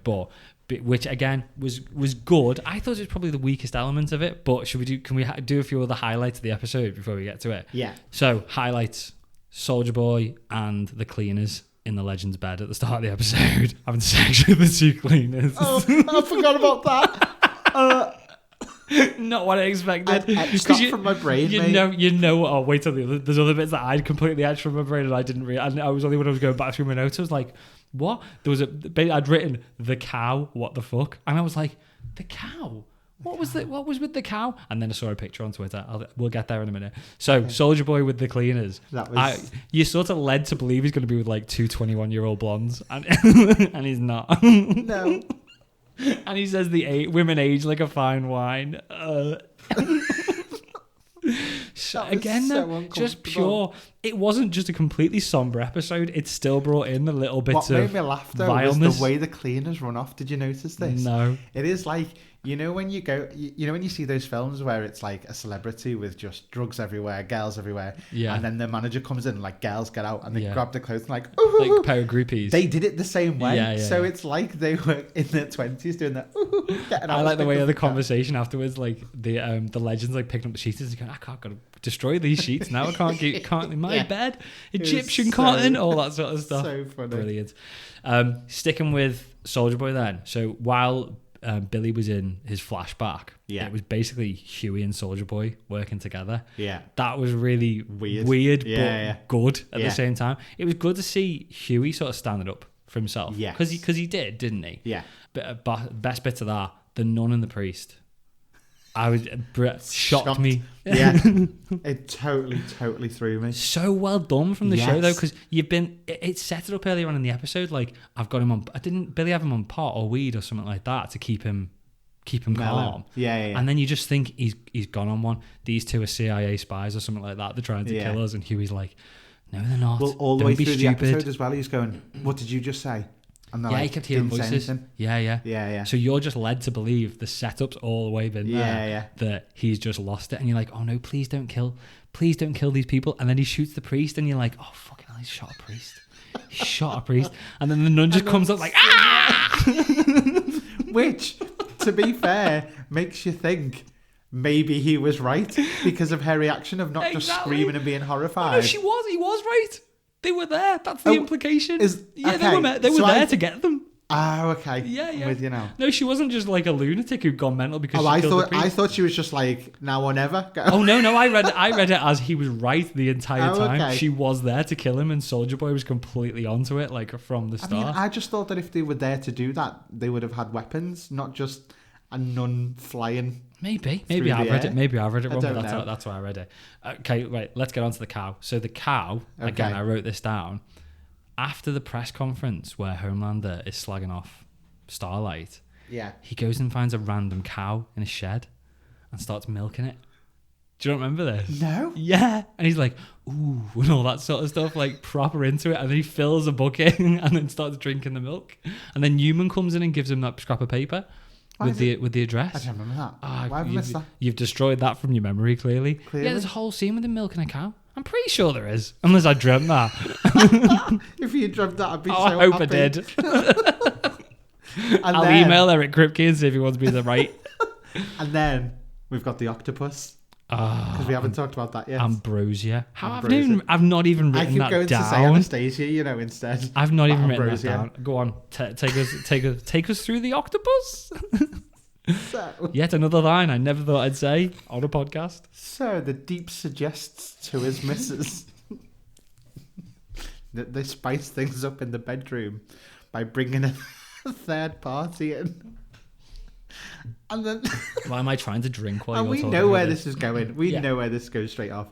which again was good. I thought it was probably the weakest element of it, but can we do a few other highlights of the episode before we get to it? Yeah. So highlights: Soulja Boy and the cleaners in the Legends bed at the start of the episode having sex with the two cleaners. Oh, I forgot about that. Not what I expected. Because from my brain, you know. Oh, wait till there's other bits that I'd completely etched from my brain and I didn't read. I was only when I was going back through my notes, I was like, what? There was I'd written the cow. What the fuck? And I was like, the cow. What was with the cow? And then I saw a picture on Twitter. We'll get there in a minute. So Soulja Boy with the cleaners. You're sort of led to believe he's going to be with like two 21-year-old blondes, and and he's not. No. And he says women age like a fine wine. Again, though, just pure. It wasn't just a completely somber episode. It still brought in the little bits of what made me laugh though vileness. Was the way the cleaners run off. Did you notice this? No. It is like, you know when you go, you know when you see those films where it's like a celebrity with just drugs everywhere, girls everywhere, and then the manager comes in and like girls get out and they grab the clothes and like a pair of groupies. They did it the same way, so it's like they were in their 20s doing that. Getting out. I like the way of the conversation afterwards, like the Legends like picking up the sheets and going, I can't gotta destroy these sheets now. I can't in my bed. Egyptian cotton, all that sort of stuff. So funny, brilliant. Sticking with Soulja Boy then. So while Billy was in his flashback, it was basically Huey and Soulja Boy working together. Yeah, that was really weird but good at the same time. It was good to see Huey sort of standing up for himself. Yeah, because he did, didn't he? Yeah. But best bit of that, the nun and the priest. Shocked me. Yeah, it totally threw me. So well done from the show though, because it set it up earlier on in the episode. Like I've got him on. Didn't Billy have him on pot or weed or something like that to keep him calm? Yeah. And then you just think he's gone on one. These two are CIA spies or something like that. They're trying to kill us, and Huey's like, no, they're not. Well, all the way through the episode as well, he's going, "What did you just say?" And he kept hearing voices. Yeah. So you're just led to believe the setup's all the way been there. That he's just lost it, and you're like, oh no, please don't kill these people. And then he shoots the priest, and you're like, oh fucking hell, he shot a priest. And then the nun just comes up like, ah! Which, to be fair, makes you think maybe he was right because of her reaction of not just screaming and being horrified. Oh, no, he was right. They were there. That's the implication. They were there to get them. Oh, okay. Yeah. I'm with you now. No, she wasn't just like a lunatic who'd gone mental because she killed the priest. I thought she was just like, now or never. Go. Oh, no. I read it as he was right the entire time. Okay. She was there to kill him, and Soulja Boy was completely onto it, like from the start. I mean, I just thought that if they were there to do that, they would have had weapons, not just a nun flying. Maybe I've read it wrong, but that's why I read it. Okay, right, let's get on to the cow. So the cow, again, I wrote this down. After the press conference where Homelander is slagging off Starlight, he goes and finds a random cow in a shed and starts milking it. Do you not remember this? No. Yeah. And he's like, ooh, and all that sort of stuff, like proper into it. And then he fills a bucket and then starts drinking the milk. And then Newman comes in and gives him that scrap of paper with the address. I don't remember that. Ah, Why have I missed that? You've destroyed that from your memory, clearly. Yeah, there's a whole scene with him milking a cow. I'm pretty sure there is. Unless I dreamt that. If you dreamt that, I'd be so I hope happy. I did. And I'll then, email Eric Kripke and see if he wants me to write. And then we've got the octopus. Because we haven't talked about that yet. Ambrosia. Ambrosia. I've not even I written keep that going down. to say Anastasia, you know, instead. I've not even But written that Ambrosia. down. Go on, take us through the octopus. So, Yet another line I never thought I'd say on a podcast. so the Deep suggests to his missus that they spice things up in the bedroom by bringing a third party in. And then Why am I trying to drink while and you're we talking know where about this is going. We Yeah. know where this goes straight off.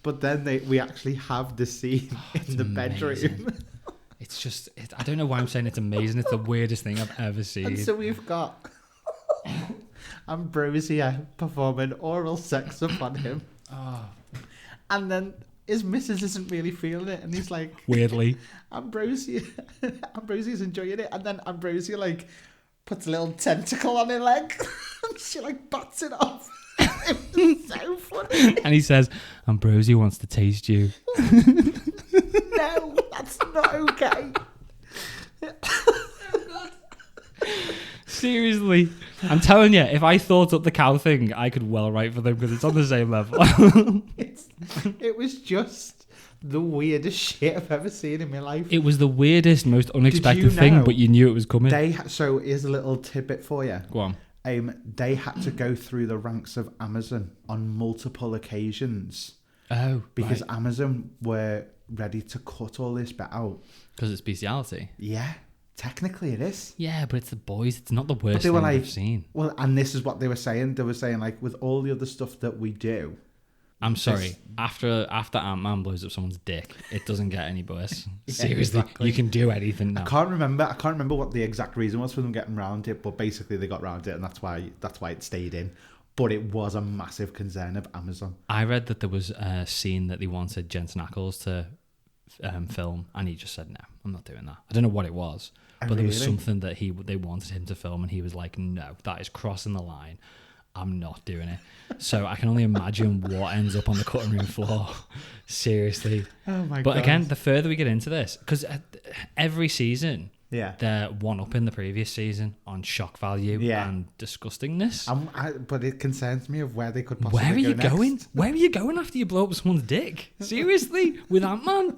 But then we actually have the scene in the bedroom. amazing. It's just, I don't know why I'm saying it's amazing. It's the weirdest thing I've ever seen. And so we've got Ambrosia performing oral sex upon him. Oh, And then his missus isn't really feeling it. And he's like, weirdly. Ambrosia's enjoying it. And then Ambrosia, like, puts a little tentacle on her leg. And she, like, bats it off. It was so funny. And he says, Ambrosia wants to taste you. No, that's not okay. Seriously. I'm telling you, if I thought up the cow thing, I could well write for them because it's on the same level. It was just the weirdest shit I've ever seen in my life. It was the weirdest, most unexpected you thing, know but you knew it was coming. So here's a little tidbit for you. Go on. They had to go through the ranks of Amazon on multiple occasions Oh, because Amazon were ready to cut all this bit out. Because it's bestiality. Yeah, technically it is. Yeah, but it's the boys. It's not the worst they thing were I've like- seen. Well, and this is what they were saying. They were saying, like, with all the other stuff that we do. I'm sorry. After Ant-Man blows up someone's dick, it doesn't get any worse. Seriously, exactly. you can do anything now. I can't remember what the exact reason was for them getting around it, but basically they got around it, and that's why it stayed in. But it was a massive concern of Amazon. I read that there was a scene that they wanted Jensen Ackles to film, and he just said, "No, I'm not doing that." I don't know what it was, but there was Really? something that they wanted him to film, and he was like, "No, that is crossing the line. I'm not doing it." So I can only imagine what ends up on the cutting room floor. Seriously. Oh my god! But again, the further we get into this, because every season yeah. they're one up in the previous season on shock value Yeah. and disgustingness. But it concerns me of where they could possibly Where are you go next. going? Where are you going after you blow up someone's dick? Seriously, with Ant-Man?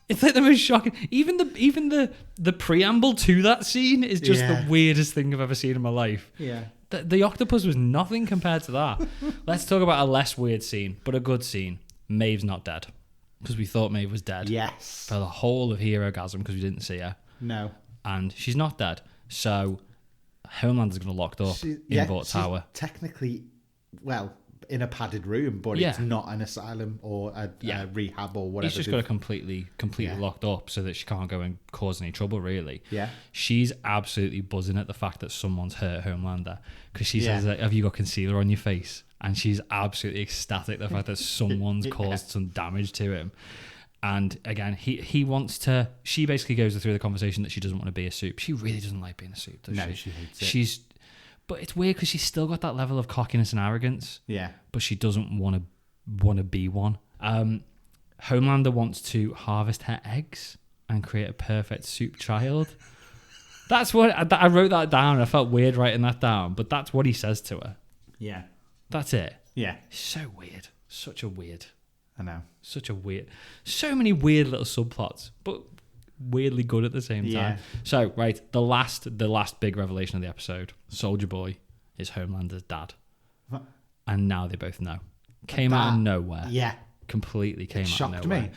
It's like the most shocking. Even the preamble to that scene is just Yeah. the weirdest thing I've ever seen in my life. Yeah. The octopus was nothing compared to that. Let's talk about a less weird scene, but a good scene. Maeve's not dead. Because we thought Maeve was dead Yes. for the whole of Hero Gasm because we didn't see her. No. And she's not dead. So Homelander's going to locked up in Vought she's Tower. technically, well, in a padded room, but Yeah. it's not an asylum or a rehab or whatever. He's just got her completely locked up so that she can't go and cause any trouble, really. Yeah. She's absolutely buzzing at the fact that someone's hurt Homelander because she Yeah. says, like, have you got concealer on your face? And she's absolutely ecstatic at the fact that someone's caused some damage to him. And again, he wants to... She basically goes through the conversation that she doesn't want to be a soup. She really doesn't like being a soup, does No, she? she hates it. But it's weird because she's still got that level of cockiness and arrogance. Yeah. But she doesn't want to be one. Homelander wants to harvest her eggs and create a perfect soup child. That's what I wrote that down. I felt weird writing that down, but that's what he says to her. Yeah. That's it. Yeah. So weird. Such a weird. I know. So many weird little subplots, but weirdly good at the same time. Yeah. So, right, the last big revelation of the episode, Soldier Boy is Homelander's dad. What? And now they both know. Came out of nowhere. Yeah. Completely came out of Shocked nowhere. me.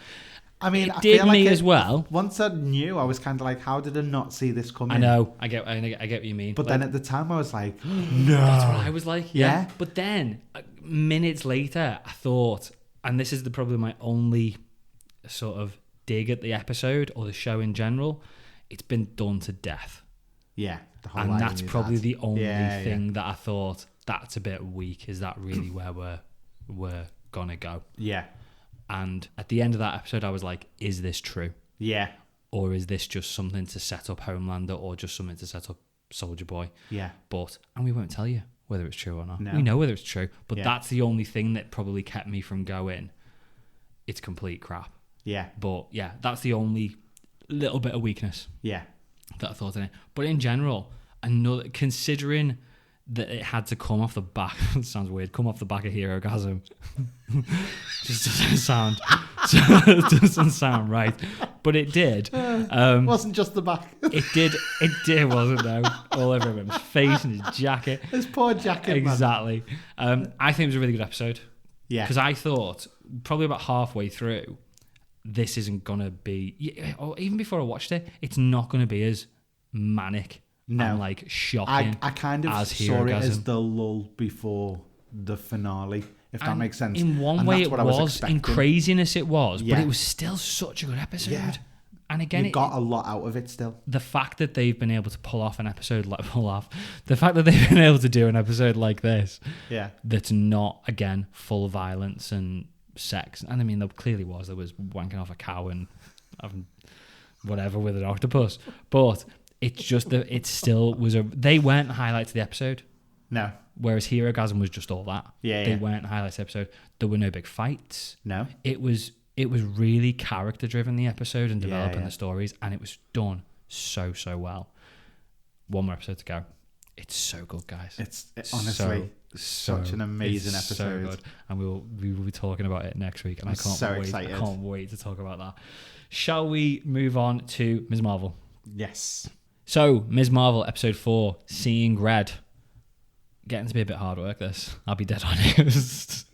I mean, It I did feel like me as well. Once I knew, I was kind of like, how did I not see this coming? I know. I get what you mean. But Like, then at the time, I was like, no. that's what I was like. Yeah. But then minutes later, I thought, and this is probably my only sort of dig at the episode or the show in general, it's been done to death. Yeah. The whole And line that's is probably that. the only Yeah, thing that I thought, that's a bit weak. Is that really where we're were gonna go. Yeah. And at the end of that episode, I was like, is this true? Yeah. Or is this just something to set up Homelander or just something to set up Soldier Boy? Yeah. And we won't tell you whether it's true or not. No. We know whether it's true, but Yeah. that's the only thing that probably kept me from going, it's complete crap. Yeah. But yeah, that's the only little bit of weakness Yeah. that I thought in it. But in general, considering that it had to come off the back, it sounds weird, come off the back of Herogasm. Just doesn't sound right. But it did. Wasn't just the back. It did, wasn't though? All over him, his face and his jacket. His poor jacket, Exactly. I think it was a really good episode. Yeah. Because I thought, probably about halfway through, this isn't going to be, or even before I watched it, it's not going to be as manic and like shocking. I kind of as saw it as Herogasm. the lull before the finale, if that makes sense. In one And way that's it what I was was, in expecting. craziness it was, Yeah. but it was still such a good episode. Yeah. And again, You got a lot out of it still. the fact that they've been able to pull off an episode like the fact that they've been able to do an episode like this, Yeah. that's not again full of violence and sex. And I mean, there clearly was. There was wanking off a cow and having whatever with an octopus, but it's just that it still was they weren't highlights of the episode. No. Whereas Herogasm was just all that. Yeah. They Yeah. weren't highlights of the episode. There were no big fights. No. It was really character driven, the episode, and developing Yeah. the stories, and it was done so well. One more episode to go. It's so good, guys. It's honestly such an amazing it's episode. So good. And we will be talking about it next week, and I'm I can't so wait. excited. I can't wait to talk about that. Shall we move on to Ms. Marvel? Yes. So, Ms. Marvel, episode 4, Seeing Red. Getting to be a bit hard work, this. I'll be dead honest.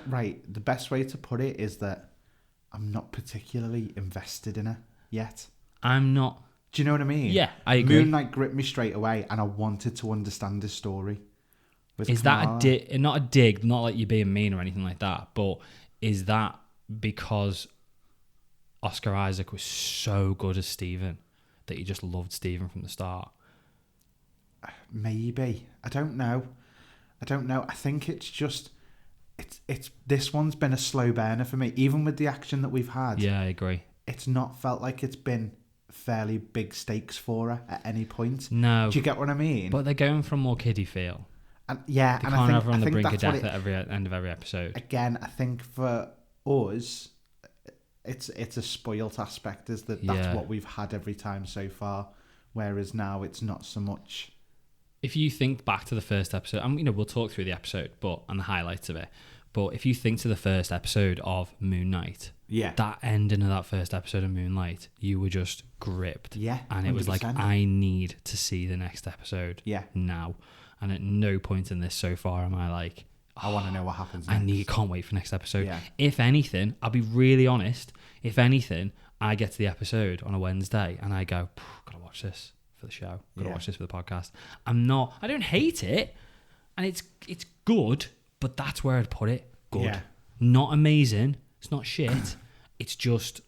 Right. The best way to put it is that I'm not particularly invested in her yet. I'm not. Do you know what I mean? Yeah, I agree. Moon Knight gripped me straight away, and I wanted to understand his story. Is that not a dig, not like you being mean or anything like that, but is that because Oscar Isaac was so good as Stephen that you just loved Stephen from the start? Maybe. I don't know. I think it's just it's this one's been a slow burner for me, even with the action that we've had. Yeah, I agree. It's not felt like it's been fairly big stakes for her at any point. No. Do you get what I mean? But they're going for a more kiddie feel. And yeah, They and can't I think, have her on I the think brink of that's what death at every end of every episode. Again, I think for us, it's a spoilt aspect, is that's Yeah. what we've had every time so far, whereas now it's not so much. If you think back to the first episode, and we'll talk through the episode, and the highlights of it. But if you think to the first episode of Moon Knight, Yeah. that ending of that first episode of Moonlight, you were just gripped. Yeah. And it was like, 100%. I need to see the next episode Yeah. now. And at no point in this so far am I like, I want to know what happens I next. can't wait for next episode. Yeah. If anything, I'll be really honest. If anything, I get to the episode on a Wednesday and I go, gotta watch this for the show. Gotta Yeah. watch this for the podcast. I don't hate it. And it's good, but that's where I'd put it. Good. Yeah. Not amazing. It's not shit. It's just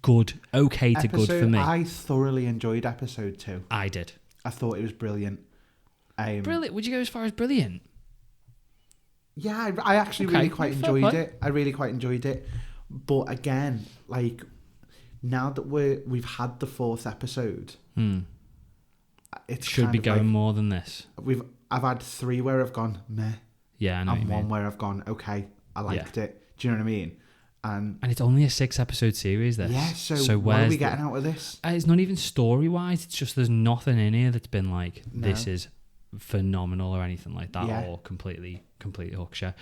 good. Okay to good for me. I thoroughly enjoyed episode 2. I did. I thought it was brilliant. Brilliant. Would you go as far as brilliant? Yeah, I actually Okay, really quite fair enjoyed play. it. I really quite enjoyed it. But again, like, now that we've had the 4th episode, it Should be going more than this. I've had 3 where I've gone meh, Yeah, I know what and you 1 mean. where I've gone okay, I liked it. Do you know what I mean? And And it's only a 6-episode series, this. yeah, so what are where's we getting out of this? It's not even story-wise. It's just there's nothing in here that's been like, No. this is phenomenal or anything like that, Yeah. or completely hookshare.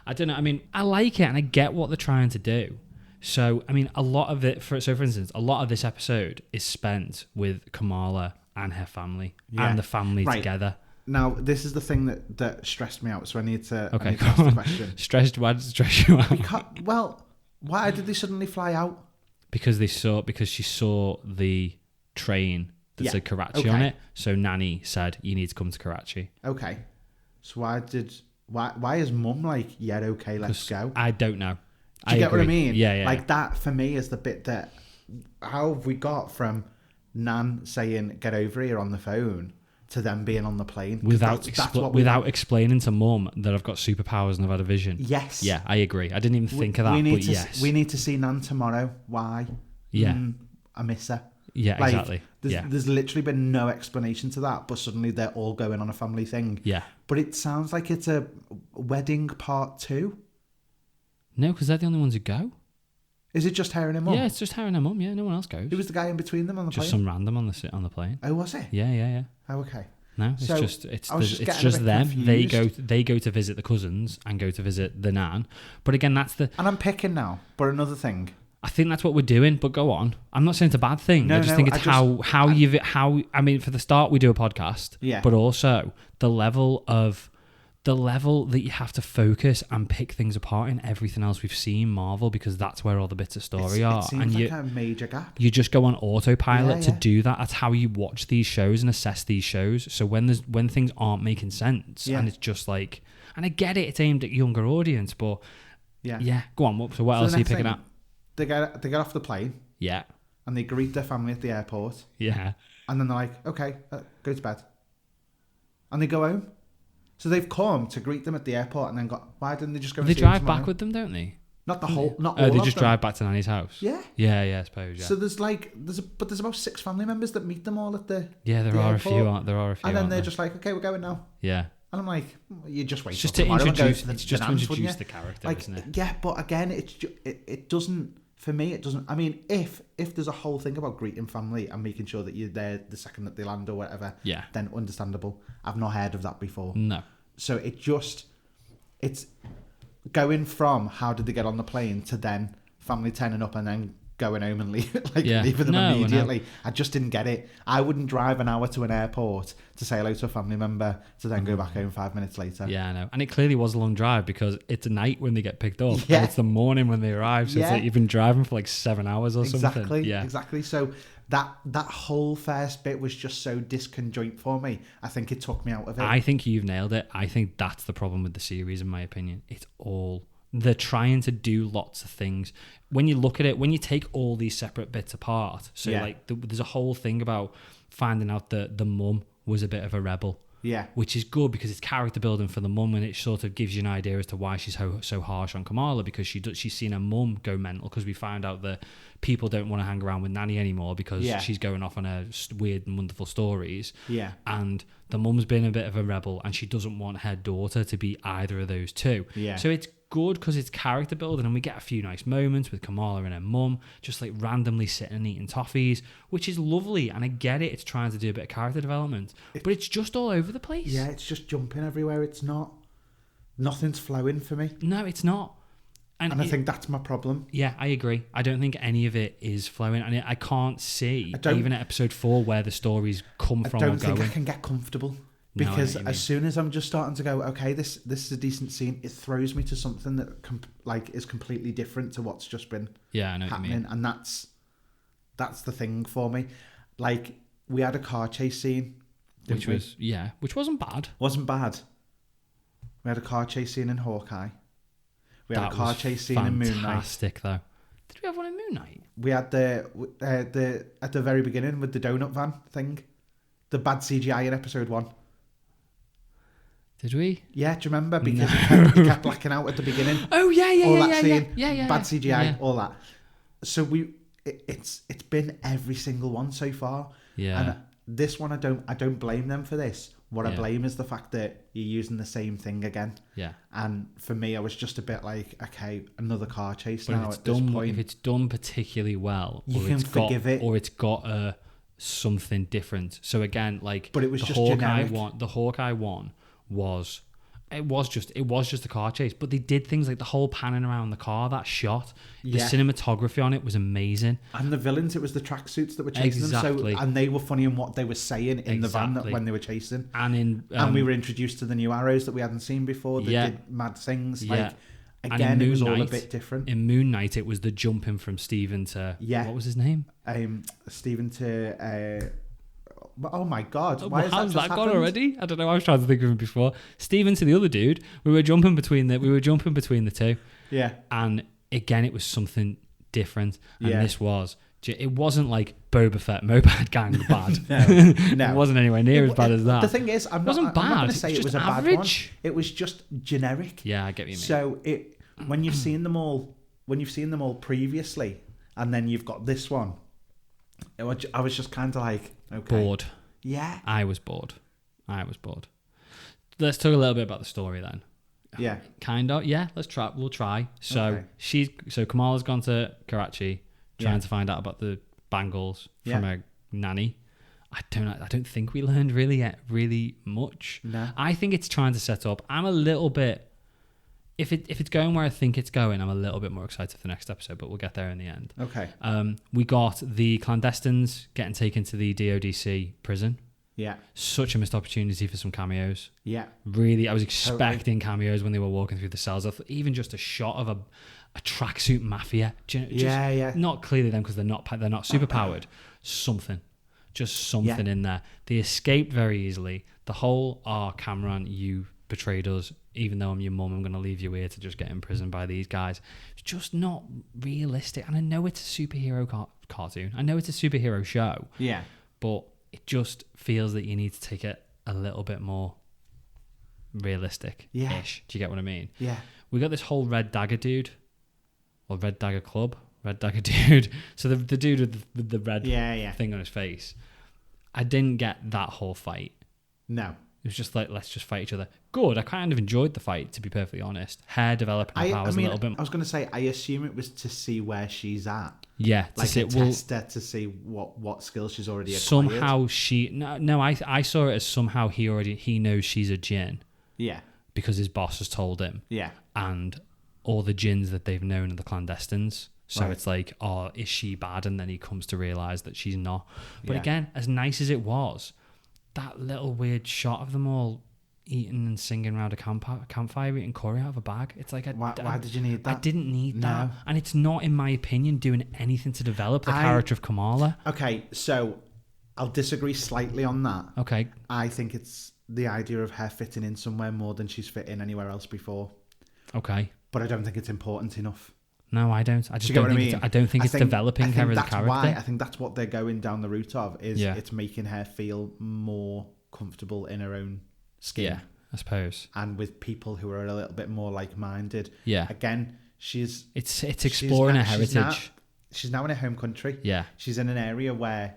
I don't know. I mean, I like it and I get what they're trying to do. So, I mean, a lot of it, for instance, a lot of this episode is spent with Kamala and her family Yeah. and the family Right. together. Now, this is the thing that stressed me out, so I need to Okay, ask go the on. question. Why did it stress you out? Well, why did they suddenly fly out? Because she saw the train that Yeah, said Karachi on okay. it. So Nanny said, you need to come to Karachi. Okay, so why is Mum like, yeah, okay, let's go? I don't know. Do you get what I agree. mean? Yeah. Like, that for me is the bit how have we got from Nan saying get over here on the phone to them being on the plane. Without explaining to mum that I've got superpowers and I've had a vision. Yes. Yeah, I agree. I didn't even think of that, but yes. We need to see Nan tomorrow. Why? Yeah. I miss her. Yeah, like, exactly. There's literally been no explanation to that, but suddenly they're all going on a family thing. Yeah. But it sounds like it's a wedding part 2. No, because they're the only ones who go. Is it just her and her mum? Yeah, it's just her and her mum. Yeah, no one else goes. Who was the guy in between them on the plane? Just some random on the plane. Oh, was it? Yeah. Oh, okay. No, it's So, it's just them. confused. They go to visit the cousins and go to visit the nan. But again, that's the. And I'm picking now. But another thing. I think that's what we're doing. But go on. I'm not saying it's a bad thing. No, I just think it's how I mean, for the start, we do a podcast. Yeah. But also the level that you have to focus and pick things apart in everything else we've seen Marvel, because that's where all the bits of story are. It seems like a major gap. You just go on autopilot to Yeah. do that. That's how you watch these shows and assess these shows. So when things aren't making sense, and it's just like, and I get it, it's aimed at younger audience, but yeah, go on. So what else are you picking up? They get off the plane. Yeah, and they greet their family at the airport. Yeah, and then they're like, okay, go to bed, and they go home. So they've come to greet them at the airport, and then why didn't they just go? They drive back with them, don't they? Not the whole. Not all. Oh, they just drive back to Nanny's house. Yeah. Yeah, I suppose. Yeah. So there's about 6 family members that meet them all at the. Yeah, there are a few, aren't there? And then they're just like, okay, we're going now. Yeah. And I'm like, you just wait. It's just to introduce. It's just to introduce the character, like, isn't it? Yeah, but again, it doesn't. For me, it doesn't. I mean, if there's a whole thing about greeting family and making sure that you're there the second that they land or whatever, then understandable. I've not heard of that before. No. So it's going from how did they get on the plane to then family turning up and then going home and leaving them immediately. No. I just didn't get it. I wouldn't drive an hour to an airport to say hello to a family member to then go back home 5 minutes later. Yeah, I know. And it clearly was a long drive because it's night when they get picked up and it's the morning when they arrive. So it's like you've been driving for like 7 hours or something. Yeah, exactly. So that whole first bit was just so disconjoint for me. I think it took me out of it. I think you've nailed it. I think that's the problem with the series, in my opinion. They're trying to do lots of things. When you look at it, when you take all these separate bits apart, so like there's a whole thing about finding out that the mum was a bit of a rebel. Yeah. Which is good because it's character building for the mum, and it sort of gives you an idea as to why she's so harsh on Kamala, because she's seen her mum go mental, because we found out that people don't want to hang around with Nanny anymore because she's going off on her weird and wonderful stories. Yeah. And the mum's been a bit of a rebel, and she doesn't want her daughter to be either of those two. Yeah. So it's good because it's character building, and we get a few nice moments with Kamala and her mum just like randomly sitting and eating toffees, which is lovely. And I get it, it's trying to do a bit of character development, but it's just all over the place. Yeah, it's just jumping everywhere. Nothing's flowing for me. No, it's not. And I think that's my problem. Yeah, I agree. I don't think any of it is flowing, and I can't see even at episode 4 where the stories come from. I don't think I can get comfortable. Because as soon as I'm just starting to go, okay, this is a decent scene, it throws me to something that is completely different to what's just been happening, and that's the thing for me. Like, we had a car chase scene, which wasn't bad. Wasn't bad. We had a car chase scene in Hawkeye. We had a car chase scene in Moon Knight. Fantastic, though. Did we have one in Moon Knight? We had the at the very beginning with the donut van thing, the bad CGI in episode 1. Did we? Yeah, do you remember? Because he kept blacking out at the beginning. Oh yeah. Bad CGI, all that. So it's been every single one so far. Yeah. And this one, I don't blame them for this. What I blame is the fact that you're using the same thing again. Yeah. And for me, I was just a bit like, okay, another car chase but now at this point. If it's done particularly well, you can forgive it, or it's got something different. So again, like, but it was just Hawkeye generic. The Hawkeye one was just a car chase, but they did things like the whole panning around the car, that shot, the cinematography on it was amazing, and the villains, it was the tracksuits that were chasing them, so, and they were funny in what they were saying in the van when they were chasing, and we were introduced to the new arrows that we hadn't seen before that did mad things. Again, it was all a bit different. In Moon Knight, it was the jumping from Stephen to what was his name? Stephen to oh my god! Why how's that gone already? I don't know. I was trying to think of him before. Stephen to the other dude. We were jumping between the two. Yeah. And again, it was something different. And this was It wasn't like Boba Fett Moped Gang bad. No. It wasn't anywhere near as bad as that. The thing is, I'm not going to say it was a bad one. It was just generic. Yeah, I get what you mean. So when you've seen them all previously, and then you've got this one, I was just kind of like, okay. Bored. Yeah. I was bored. Let's talk a little bit about the story then. Yeah. Kind of. Yeah, we'll try. So Kamala's gone to Karachi trying to find out about the bangles from her nanny. I don't think we learned really much. No. I think it's trying to set up. I'm a little bit, if it's going where I think it's going, I'm a little bit more excited for the next episode, but we'll get there in the end. Okay. We got the clandestines getting taken to the DODC prison. Yeah. Such a missed opportunity for some cameos. Yeah. Really, I was expecting cameos when they were walking through the cells. Even just a shot of a tracksuit mafia. Not clearly them because they're not super powered. Something in there. They escaped very easily. The whole, Cameron, you betrayed us. Even though I'm your mum, I'm going to leave you here to just get imprisoned by these guys. It's just not realistic. And I know it's a superhero cartoon. I know it's a superhero show. Yeah. But it just feels that you need to take it a little bit more realistic-ish. Yeah. Do you get what I mean? Yeah. We got this whole Red Dagger dude, or Red Dagger Club. Red Dagger dude. So the dude with the red thing on his face. I didn't get that whole fight. No. It was just like, let's just fight each other. Good. I kind of enjoyed the fight, to be perfectly honest. Hair developing her powers a little bit. I was going to say, I assume it was to see where she's at. Yeah. Like a tester to see what skills she's already acquired. Somehow I saw it as somehow he knows she's a djinn. Yeah. Because his boss has told him. Yeah. And all the djinns that they've known are the clandestines. So it's like, is she bad? And then he comes to realise that she's not. But again, as nice as it was, that little weird shot of them all eating and singing around a campfire eating curry out of a bag. It's like, why did you need that? I didn't need that. And it's not, in my opinion, doing anything to develop the character of Kamala. Okay, so I'll disagree slightly on that. Okay. I think it's the idea of her fitting in somewhere more than she's fit in anywhere else before. Okay. But I don't think it's important enough. No, I don't. I just don't think I don't think it's developing her as a character. I think that's what they're going down the route of, is it's making her feel more comfortable in her own skin. Yeah, I suppose. And with people who are a little bit more like-minded. Yeah. Again, it's exploring her heritage. She's now in her home country. Yeah. She's in an area where,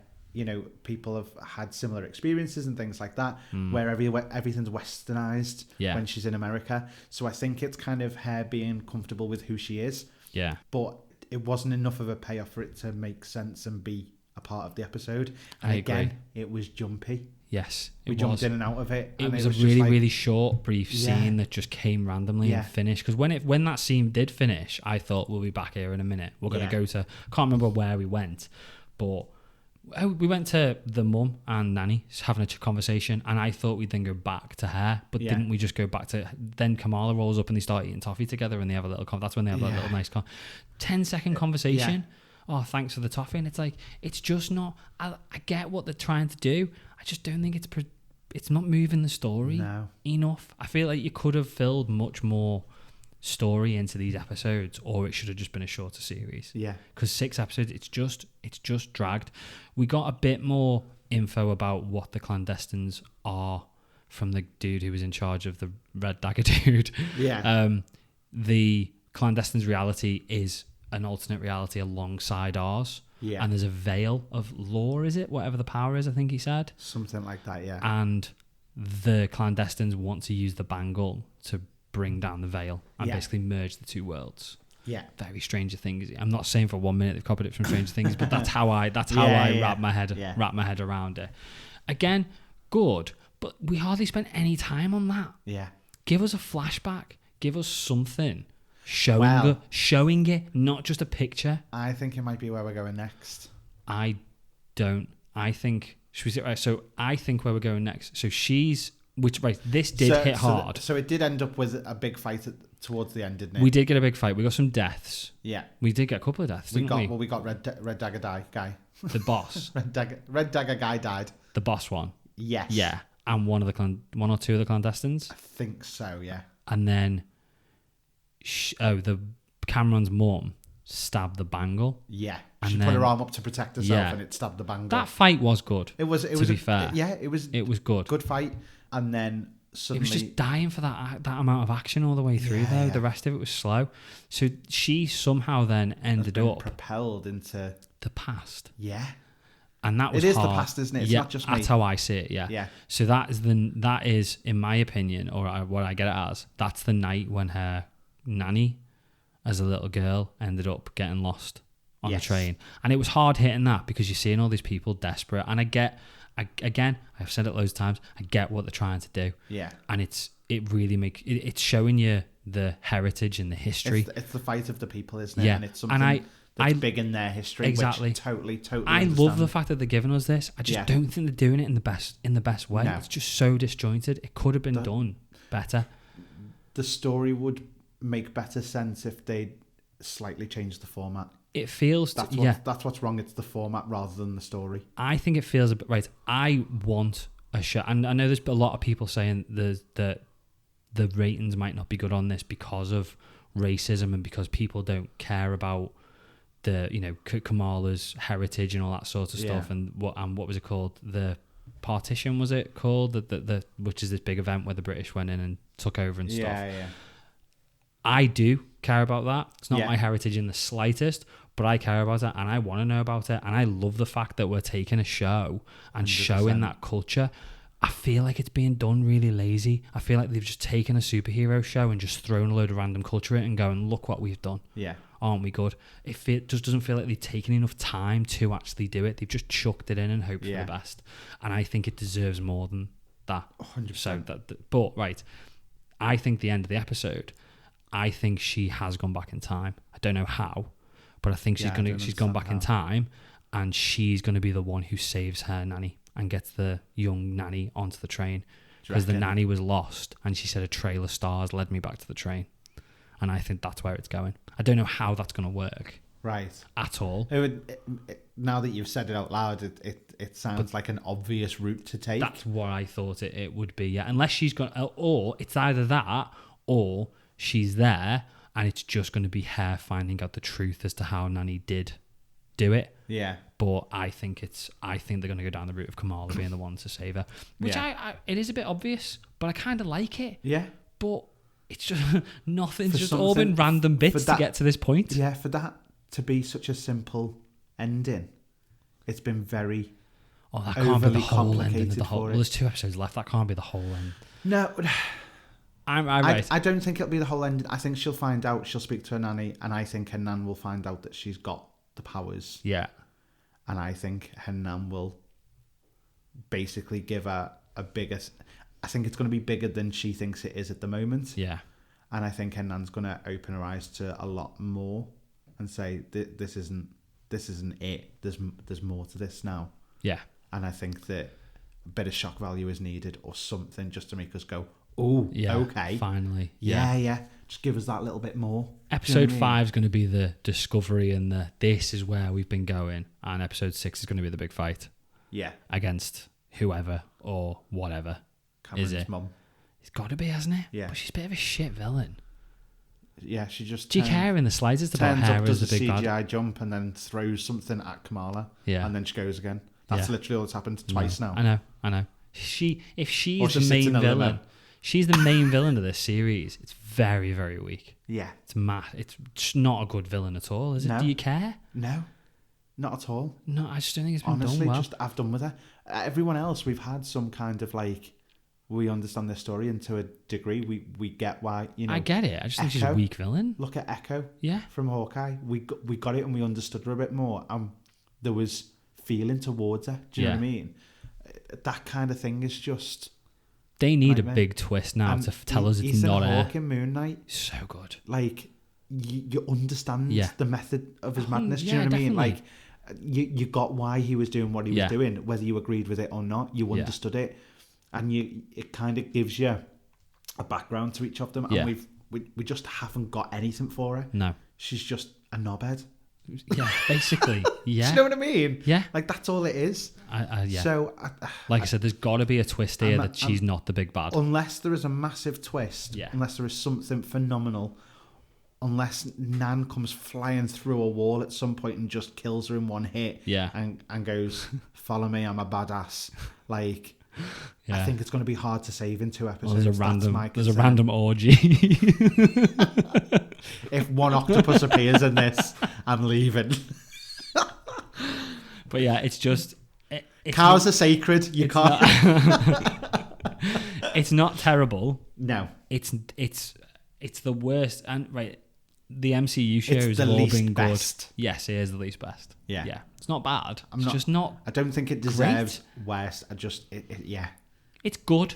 people have had similar experiences and things like that, where everything's westernized when she's in America. So I think it's kind of her being comfortable with who she is. Yeah. But it wasn't enough of a payoff for it to make sense and be a part of the episode. And again, it was jumpy. Yes. We jumped in and out of it. It was a really short, brief scene that just came randomly and finished. Because when that scene did finish, I thought, we'll be back here in a minute. We're going to go to... I can't remember where we went, but... we went to the mum and nanny having a conversation, and I thought we'd then go back to her, but didn't we just go back to... Then Kamala rolls up and they start eating toffee together, and they have a little... That's when they have a little nice 10-second conversation. Oh, thanks for the toffee. And it's like, it's just not... I get what they're trying to do. I just don't think it's not moving the story enough. I feel like you could have filled much more story into these episodes, or it should have just been a shorter series. Yeah. Because 6 episodes, it's just dragged. We got a bit more info about what the clandestines are from the dude who was in charge of the Red Dagger dude. Yeah. The clandestines' reality is an alternate reality alongside ours. Yeah. And there's a veil of law, is it? Whatever the power is, I think he said. Something like that, yeah. And the clandestines want to use the bangle to bring down the veil and basically merge the two worlds. Yeah. Very Stranger Things. I'm not saying for 1 minute they've copied it from Stranger Things, but that's how I wrap my head around it. Again, good, but we hardly spent any time on that. Yeah. Give us a flashback. Give us something. Showing it, not just a picture. I think it might be where we're going next. I don't. I think... Should we say... Right, so I think where we're going next. So she's... this did hit hard. So it did end up with a big fight towards the end, didn't it? We did get a big fight. We got some deaths. Yeah. We did get a couple of deaths, didn't we? Well, we got Red Dagger guy. The boss. Red Dagger guy died. The boss one. Yes. Yeah. And one or two of the clandestines. I think so, yeah. And then... the Cameron's mum stabbed the bangle. Yeah. She put her arm up to protect herself, and it stabbed the bang. That fight was good. It was. To be fair, it was. It was good. Good fight, and then suddenly it was just dying for that amount of action all the way through. The rest of it was slow. So she somehow then ended up propelled into the past. Yeah. And that was it is hard. The past, isn't it? It's not just me. That's how I see it. Yeah. Yeah. So that is, in my opinion, or what I get it as, that's the night when her nanny, as a little girl, ended up getting lost on the train, and it was hard hitting that because you're seeing all these people desperate, and I've said it loads of times, I get what they're trying to do. Yeah. And it really makes it's showing you the heritage and the history. It's the fight of the people, isn't it? Yeah. And it's something. That's big in their history. Exactly. Which totally. I love the fact that they're giving us this. I just don't think they're doing it in the best way. No. It's just so disjointed. It could have been done better. The story would make better sense if they slightly changed the format. It feels that's what's wrong. It's the format rather than the story. I think it feels a bit right. I want a show, and I know there's a lot of people saying that the ratings might not be good on this because of racism and because people don't care about the Kamala's heritage and all that sort of stuff, and what was it called, the partition, was it called, the which is this big event where the British went in and took over and stuff. I do care about that. It's not my heritage in the slightest, but I care about it and I want to know about it, and I love the fact that we're taking a show and 100%. Showing that culture. I feel like it's being done really lazy. I feel like they've just taken a superhero show and just thrown a load of random culture in it and going, look what we've done. Yeah. Aren't we good? It just doesn't feel like they've taken enough time to actually do it. They've just chucked it in and hoped for the best. And I think it deserves more than that. 100%. So but right, I think the end of the episode, I think she has gone back in time. I don't know how, but I think she's gone back in time, and she's going to be the one who saves her nanny and gets the young nanny onto the train, because the nanny was lost, and she said a trail of stars led me back to the train, and I think that's where it's going. I don't know how that's going to work, right, at all. Now that you've said it out loud, it sounds like an obvious route to take. That's what I thought it would be. Yeah, unless she's gone, or it's either that, or she's there, and it's just going to be her finding out the truth as to how Nanny did do it. Yeah. But I think they're going to go down the route of Kamala being the one to save her, which it is a bit obvious, but I kind of like it. Yeah. But it's just nothing's just all been random bits to get to this point. Yeah, for that to be such a simple ending, it's been very that can't be the whole ending of the whole. Well, there's 2 episodes left. That can't be the whole end. No. I don't think it'll be the whole ending. I think she'll find out. She'll speak to her nanny, and I think her nan will find out that she's got the powers. Yeah. And I think her nan will basically give her a bigger... I think it's going to be bigger than she thinks it is at the moment. Yeah. And I think her nan's going to open her eyes to a lot more and say, this isn't it. There's more to this now. Yeah. And I think that a bit of shock value is needed, or something, just to make us go, oh, yeah, okay. Finally. Yeah. Just give us that little bit more. Episode 5 is going to be the discovery and this is where we've been going. And episode 6 is going to be the big fight. Yeah. Against whoever or whatever. Cameron's mum. It's got to be, hasn't it? Yeah. But she's a bit of a shit villain. Yeah, she just... Do you care in the slightest about her as the big bad? Does a CGI jump and then throws something at Kamala. Yeah. And then she goes again. That's literally all that's happened twice now. I know. If she's the main villain... She's the main villain of this series. It's very, very weak. Yeah. It's mad. It's just not a good villain at all, is it? No. Do you care? No. Not at all. No, I just don't think it's been honestly done well. Just I've done with her. Everyone else, we've had some kind of we understand their story, and to a degree we get why, I get it. I just think she's a weak villain. Look at Echo. Yeah. From Hawkeye. We got it and we understood her a bit more. There was feeling towards her. Do you know what I mean? That kind of thing is just... They need a big twist now to tell us it's not her. He's in Moon Knight. So good. You understand the method of his madness. Do you know what definitely. I mean? You got why he was doing what he was doing, whether you agreed with it or not. You understood it, and it kind of gives you a background to each of them. And we just haven't got anything for her. No, she's just a knobhead. Yeah, basically. Yeah. Do you know what I mean? Yeah. That's all it is. Yeah. So, I said, there's got to be a twist here that she's not the big bad. Unless there is a massive twist, unless there is something phenomenal, unless Nan comes flying through a wall at some point and just kills her in one hit, Yeah. and goes, "Follow me, I'm a badass." Like, I think it's going to be hard to save in 2 episodes. Well, there's a random orgy. If one octopus appears in this, I'm leaving. But yeah, it's just cows are sacred. You can't. It's not terrible. No, It's the worst. And right, the MCU shows have all least been best. good. Yes, it is the least best. Yeah. Yeah, it's not bad. It's not- just not. I don't think it deserves worst. I just, yeah. It's good.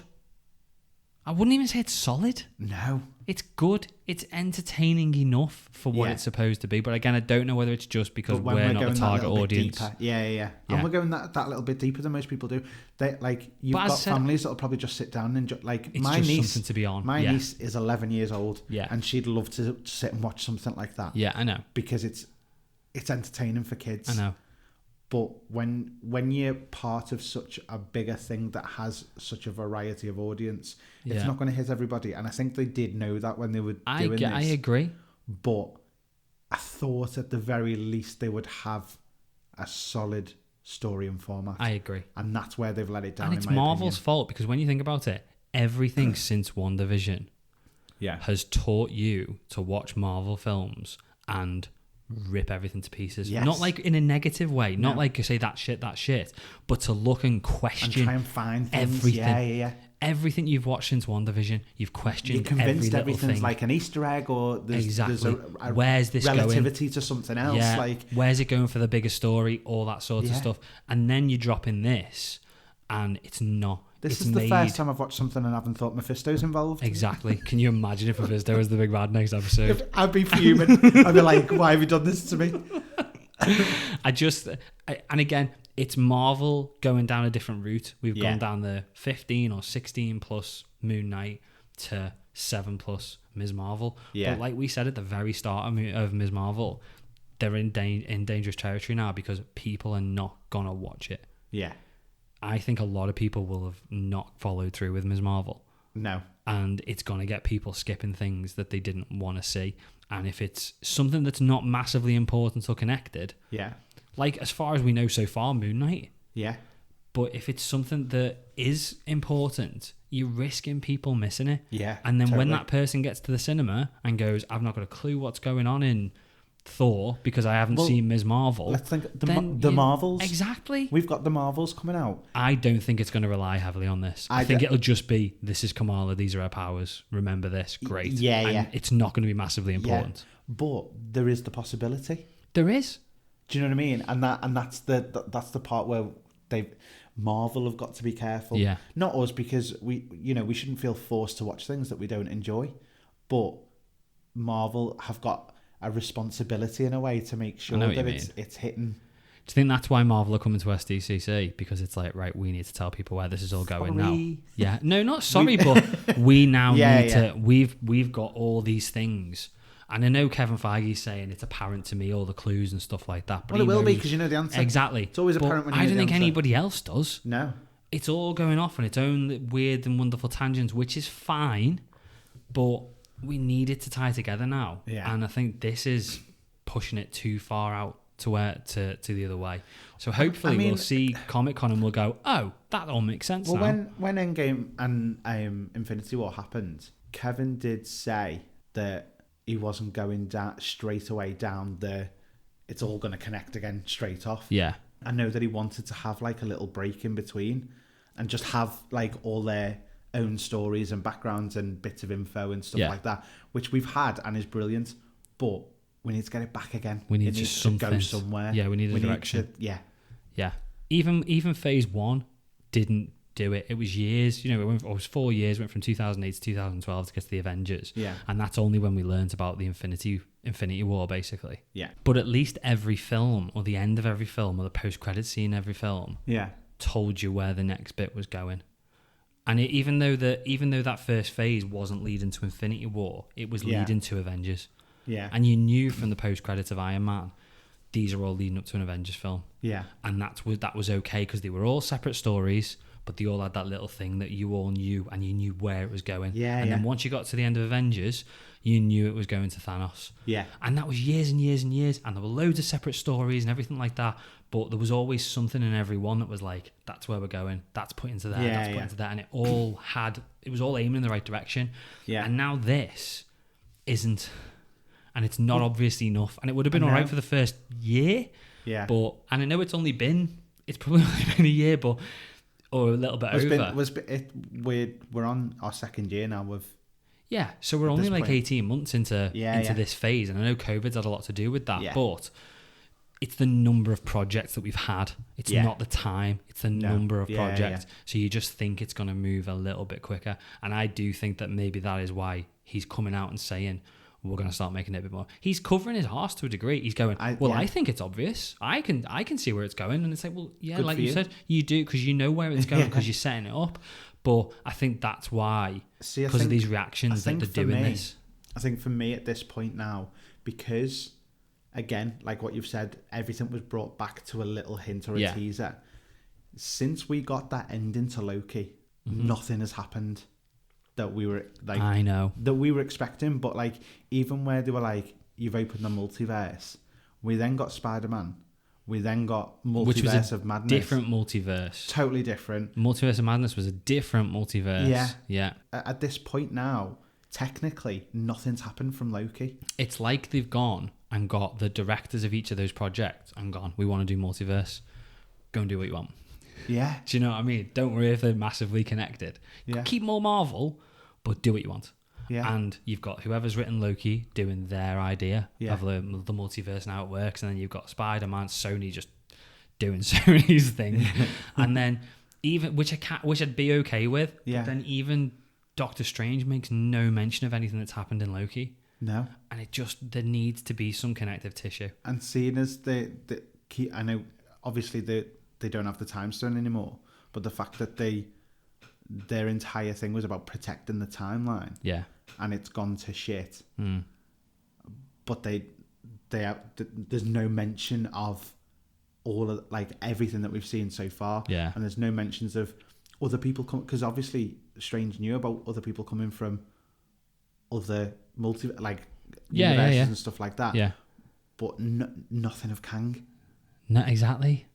I wouldn't even say it's solid. No. It's good. It's entertaining enough for what Yeah. it's supposed to be. But again, I don't know whether it's just because But when we're not going the that target little bit audience. deeper, yeah. Yeah. And we're going that little bit deeper than most people do. They like you've But as got I said, families that'll probably just sit down and like It's my just niece. something to be on. My Yeah. niece is 11 years old, Yeah. and she'd love to sit and watch something like that. Yeah, I know. Because it's entertaining for kids. I know. But when you're part of such a bigger thing that has such a variety of audience, it's Yeah. not going to hit everybody. And I think they did know that when they were doing this. I agree. But I thought at the very least they would have a solid story and format. I agree. And that's where they've let it down. And it's in my Marvel's opinion. fault because when you think about it, everything since WandaVision Yeah. has taught you to watch Marvel films and rip everything to pieces. Yes. Not like in a negative way, not No. like you say that shit, but to look and And question try and find things. everything. Yeah. Everything you've watched since WandaVision, you've questioned You're convinced every little everything's thing. like an Easter egg, or there's Exactly. a Where's this going? relativity to something else. Yeah, Like, where's it going for the bigger story, all that sort of Yeah. stuff. And then you drop in this, and it's not. this it's is the made, first time I've watched something and haven't thought Mephisto's involved. Exactly. Can you imagine if Mephisto was the big bad next episode? I'd be fuming. I'd be like, why have you done this to me? And again, it's Marvel going down a different route. We've Yeah. gone down the 15 or 16 plus Moon Knight to 7 plus Ms. Marvel. Yeah. But like we said at the very start of Ms. Marvel, they're in dangerous territory now because people are not going to watch it. Yeah. I think a lot of people will have not followed through with Ms. Marvel. No. And it's going to get people skipping things that they didn't want to see. And if it's something that's not massively important or connected, Yeah. like as far as we know so far, Moon Knight. Yeah. But if it's something that is important, you're risking people missing it. Yeah. And then when totally. that person gets to the cinema and goes, I've not got a clue what's going on in Thor because I haven't Well, seen Ms. Marvel. Let's think then the you- Marvels. Exactly. We've got the Marvels coming out. I don't think it's going to rely heavily on this. I I think d- it'll just be, this is Kamala, these are her powers. Remember this. Great. Yeah, And yeah. it's not going to be massively important. Yeah. But there is the possibility. There is. Do you know what I mean? And that's the part where Marvel have got to be careful. Yeah. Not us, because we shouldn't feel forced to watch things that we don't enjoy. But Marvel have got a responsibility in a way to make sure know what that you it's hitting. Do you think that's why Marvel are coming to SDCC? Because it's like, right, we need to tell people where this is all going now. Sorry. Yeah. No, not sorry, but we now Yeah, need yeah. to, we've got all these things. And I know Kevin Feige's saying it's apparent to me, all the clues and stuff like that. But Well, it he will be knows- because you know the answer. Exactly. It's always But apparent when you I know don't the think answer. anybody else does. No. It's all going off on its own weird and wonderful tangents, which is fine, but we need it to tie together now. Yeah. And I think this is pushing it too far out to the other way. So hopefully mean- we'll see Comic-Con and we'll go, oh, that all makes sense Well, now. when Endgame and Infinity War happened, Kevin did say that he wasn't going straight away down the it's all going to connect again straight off. Yeah. I know that he wanted to have like a little break in between and just have like all their own stories and backgrounds and bits of info and stuff Yeah. like that, which we've had and is brilliant. But we need to get it back again. We need it just needs to go something. somewhere. Yeah, we need a direction. Yeah. Yeah. Even phase 1 didn't do it. It was years, it was 4 years, went from 2008 to 2012 to get to the Avengers. Yeah. And that's only when we learned about the Infinity War, basically. Yeah. But at least every film, or the end of every film, or the post-credit scene in every film, Yeah. told you where the next bit was going. And even though that first phase wasn't leading to Infinity War, it was Yeah. leading to Avengers. Yeah. And you knew from the post-credits of Iron Man these are all leading up to an Avengers film. Yeah. And that was okay because they were all separate stories, but they all had that little thing that you all knew, and you knew where it was going. Yeah, and then once you got to the end of Avengers, you knew it was going to Thanos. Yeah. And that was years and years and years, and there were loads of separate stories and everything like that, but there was always something in every one that was like, that's where we're going, that's put into there, that's put into there, and it was all aiming in the right direction. Yeah. And now this isn't, and it's not obviously enough, and it would have been all right for the first year. Yeah. But, and I know it's probably only been a year, but, or a little bit over. We're on our second year now with. Yeah, so we're only like 18 months into this phase, and I know COVID's had a lot to do with that, but it's the number of projects that we've had. It's not the time, it's the number of projects. So you just think it's going to move a little bit quicker, and I do think that maybe that is why he's coming out and saying, we're going to start making it a bit more. He's covering his arse to a degree. He's going, I think it's obvious. I can see where it's going. And it's like, well, yeah, like you said, you do, because you know where it's going, because you're setting it up. But I think that's why, because of these reactions that they're doing this. I think for me at this point now, because, again, like what you've said, everything was brought back to a little hint or a teaser. Since we got that ending to Loki, nothing has happened that we were like. I know. That we were expecting. But like, even where they were like, you've opened the multiverse, we then got Spider-Man. We then got Multiverse of Madness. Different multiverse. Totally different. Multiverse of Madness was a different multiverse. Yeah. Yeah. At this point now, technically, nothing's happened from Loki. It's like they've gone and got the directors of each of those projects and gone, we want to do multiverse. Go and do what you want. Yeah. Do you know what I mean? Don't worry if they're massively connected. Yeah. Keep more Marvel, but do what you want. Yeah. And you've got whoever's written Loki doing their idea of the multiverse and how it works, and then you've got Spider-Man, Sony just doing Sony's thing, and then even which I'd be okay with. But then even Doctor Strange makes no mention of anything that's happened in Loki. No. And there needs to be some connective tissue. And seeing as the key, I know obviously they don't have the time stone anymore, but the fact that their entire thing was about protecting the timeline. Yeah. And it's gone to shit. But there's no mention of all of like everything that we've seen so far. Yeah. And there's no mentions of other people because obviously Strange knew about other people coming from other universes and stuff like that. Yeah. But nothing of Kang. No, exactly.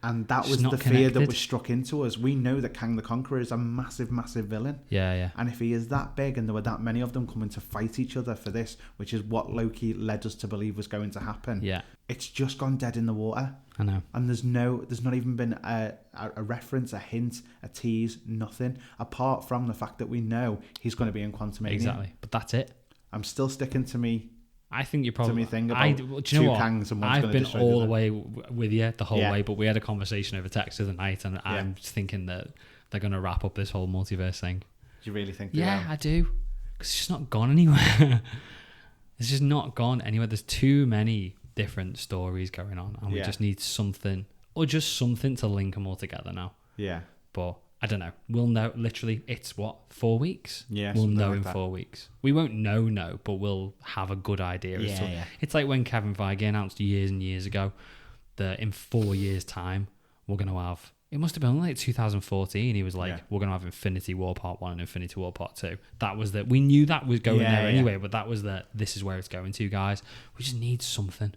And that was the fear that was struck into us. We know that Kang the Conqueror is a massive, massive villain. Yeah, yeah. And if he is that big and there were that many of them coming to fight each other for this, which is what Loki led us to believe was going to happen, it's just gone dead in the water. I know. And there's not even been a reference, a hint, a tease, nothing, apart from the fact that we know he's going to be in Quantumania. Exactly. But that's it. I'm still sticking to me. I think you're probably. Do you know what? Kangs and I've been all the way with you the whole Yeah. way, but we had a conversation over text the other night, and I'm just thinking that they're going to wrap up this whole multiverse thing. Do you really think? Yeah, I do. Because it's just not gone anywhere. It's just not gone anywhere. There's too many different stories going on, and we just need something, or just something to link them all together now. Yeah. But I don't know. We'll know. Literally, it's 4 weeks? Yeah, we'll know like in that. 4 weeks. We won't know, but we'll have a good idea. Yeah. It's like when Kevin Feige announced years and years ago that in 4 years' time, we're going to have... It must have been like 2014. He was like, we're going to have Infinity War Part 1 and Infinity War Part 2. That was that. We knew that was going there anyway, but that was that. This is where it's going to, guys. We just need something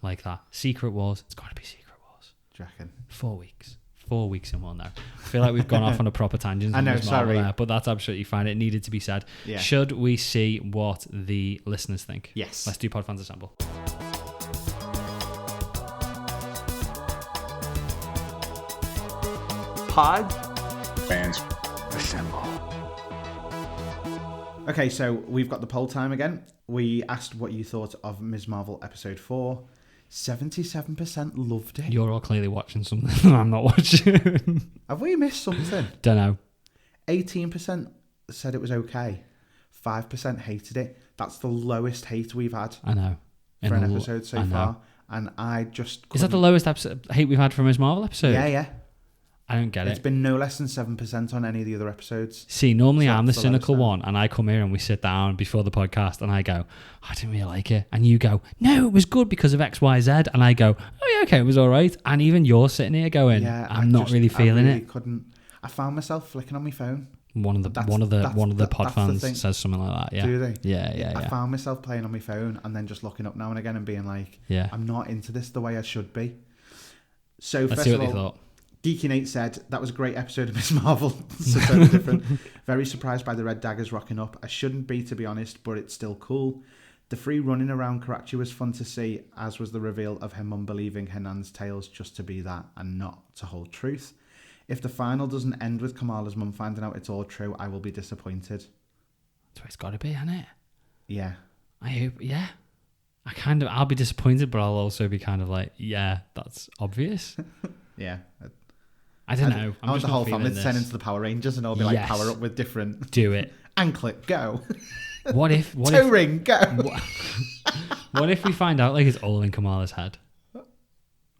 like that. Secret Wars. It's got to be Secret Wars. Do you reckon? 4 weeks. 4 weeks and we'll know. I feel like we've gone off on a proper tangent. I know, sorry. There, but that's absolutely fine. It needed to be said. Yeah. Should we see what the listeners think? Yes. Let's do Pod Fans Assemble. Pod Fans Assemble. Okay, so we've got the poll time again. We asked what you thought of Ms. Marvel Episode 4. 77% loved it. You're all clearly watching something I'm not watching. Have we missed something? Don't know. 18% said it was okay. 5% hated it. That's the lowest hate we've had I know. for an episode so far. And I just Is that the lowest episode hate we've had from his Marvel episode? Yeah. I don't get It's it. been no less than 7% on any of the other episodes. See, normally So I'm the that's the lowest cynical now. one, and I come here and we sit down before the podcast, and I go, I didn't really like it. And you go, no, it was good because of X, Y, Z. And I go, oh yeah, okay, it was all right. And even you're sitting here going, I'm not really feeling it. I found myself flicking on my phone. One of the That's pod the fans thing. says something like that. Yeah. Do they? Yeah. I found myself playing on my phone and then just looking up now and again and being like, Yeah. I'm not into this the way I should be. So Let's first see of what all, they thought. Geeky Nate said, that was a great episode of Miss Marvel. So totally different. Very surprised by the red daggers rocking up. I shouldn't be, to be honest, but it's still cool. The free running around Karachi was fun to see, as was the reveal of her mum believing her nan's tales just to be that and not to hold truth. If the final doesn't end with Kamala's mum finding out it's all true, I will be disappointed. That's what it's got to be, hasn't it? Yeah. I hope, yeah. I'll be disappointed, but I'll also be kind of like, yeah, that's obvious. Yeah. I don't know. I want the whole family to turn into the Power Rangers and all be like, Yes. power up with different... Do it. Anklet, go. What if... Toe ring, go. What if we find out like it's all in Kamala's head?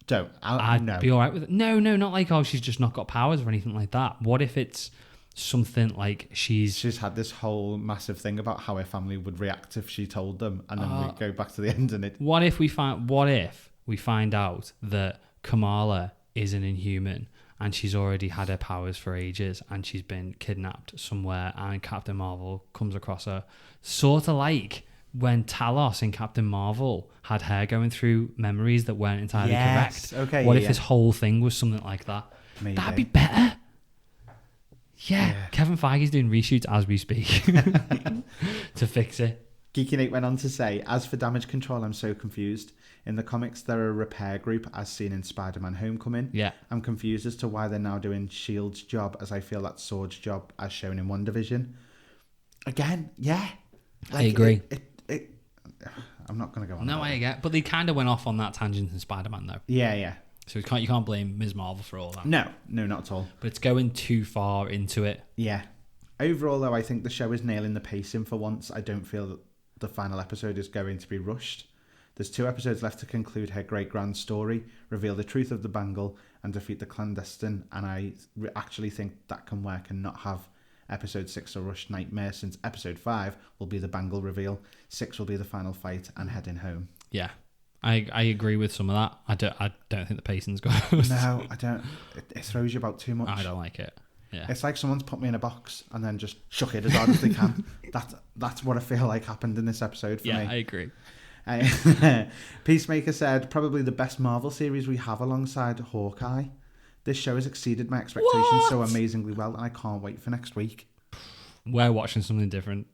Don't. I'd no. be all right with it. No, not like, oh, she's just not got powers or anything like that. What if it's something like she's had this whole massive thing about how her family would react if she told them, and then we go back to the end and it... What if we find out that Kamala is an Inhuman and she's already had her powers for ages and she's been kidnapped somewhere and Captain Marvel comes across her, sort of like when Talos in Captain Marvel had her going through memories that weren't entirely Yes, correct. okay, What if yeah. this whole thing was something like that? Maybe. That'd be better. Yeah, Kevin Feige's doing reshoots as we speak to fix it. Geeky Nate went on to say, as for damage control, I'm so confused. In the comics, they're a repair group, as seen in Spider-Man Homecoming. Yeah. I'm confused as to why they're now doing S.H.I.E.L.D.'s job, as I feel that's S.W.O.R.D.'s job, as shown in WandaVision. Again, yeah. I agree. I'm not going to go on. No, I get, but they kind of went off on that tangent in Spider-Man though. Yeah. So you can't blame Ms. Marvel for all that. No, not at all. But it's going too far into it. Yeah. Overall, though, I think the show is nailing the pacing for once. I don't feel that the final episode is going to be rushed. There's 2 episodes left to conclude her great grand story, reveal the truth of the bangle, and defeat the clandestine, and I actually think that can work and not have episode 6 a rushed nightmare, since episode 5 will be the bangle reveal, 6 will be the final fight, and heading home. Yeah. I agree with some of that. I don't think the pacing's good. No, I don't. It throws you about too much. I don't like it. Yeah. It's like someone's put me in a box and then just shook it as hard as they can. That's what I feel like happened in this episode for me. Yeah, I agree. Peacemaker said, probably the best Marvel series we have alongside Hawkeye. This show has exceeded my expectations so amazingly well, and I can't wait for next week. We're watching something different.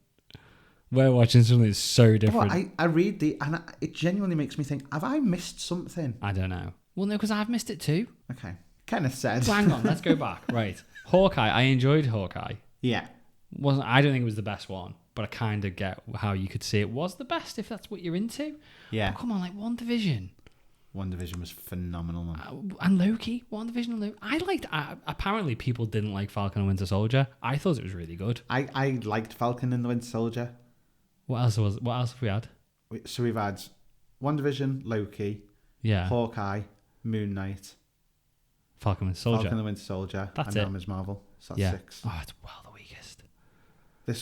We're watching something so different. Well, I read it genuinely makes me think, have I missed something? I don't know. Well, no, because I've missed it too. Okay. Kenneth said. So hang on, let's go back. Right. Hawkeye, I enjoyed Hawkeye. Yeah. I don't think it was the best one, but I kind of get how you could say it was the best if that's what you're into. Yeah. But come on, like WandaVision. WandaVision was phenomenal, man. And Loki, WandaVision and Loki. I liked. Apparently, people didn't like Falcon and Winter Soldier. I thought it was really good. I liked Falcon and the Winter Soldier. What else have we had? So we've had WandaVision, Loki, Yeah, Hawkeye, Moon Knight, Falcon and Soldier. Falcon and the Winter Soldier, That's and it. now Ms. Marvel. So that's Yeah. 6. Oh, it's well the weakest.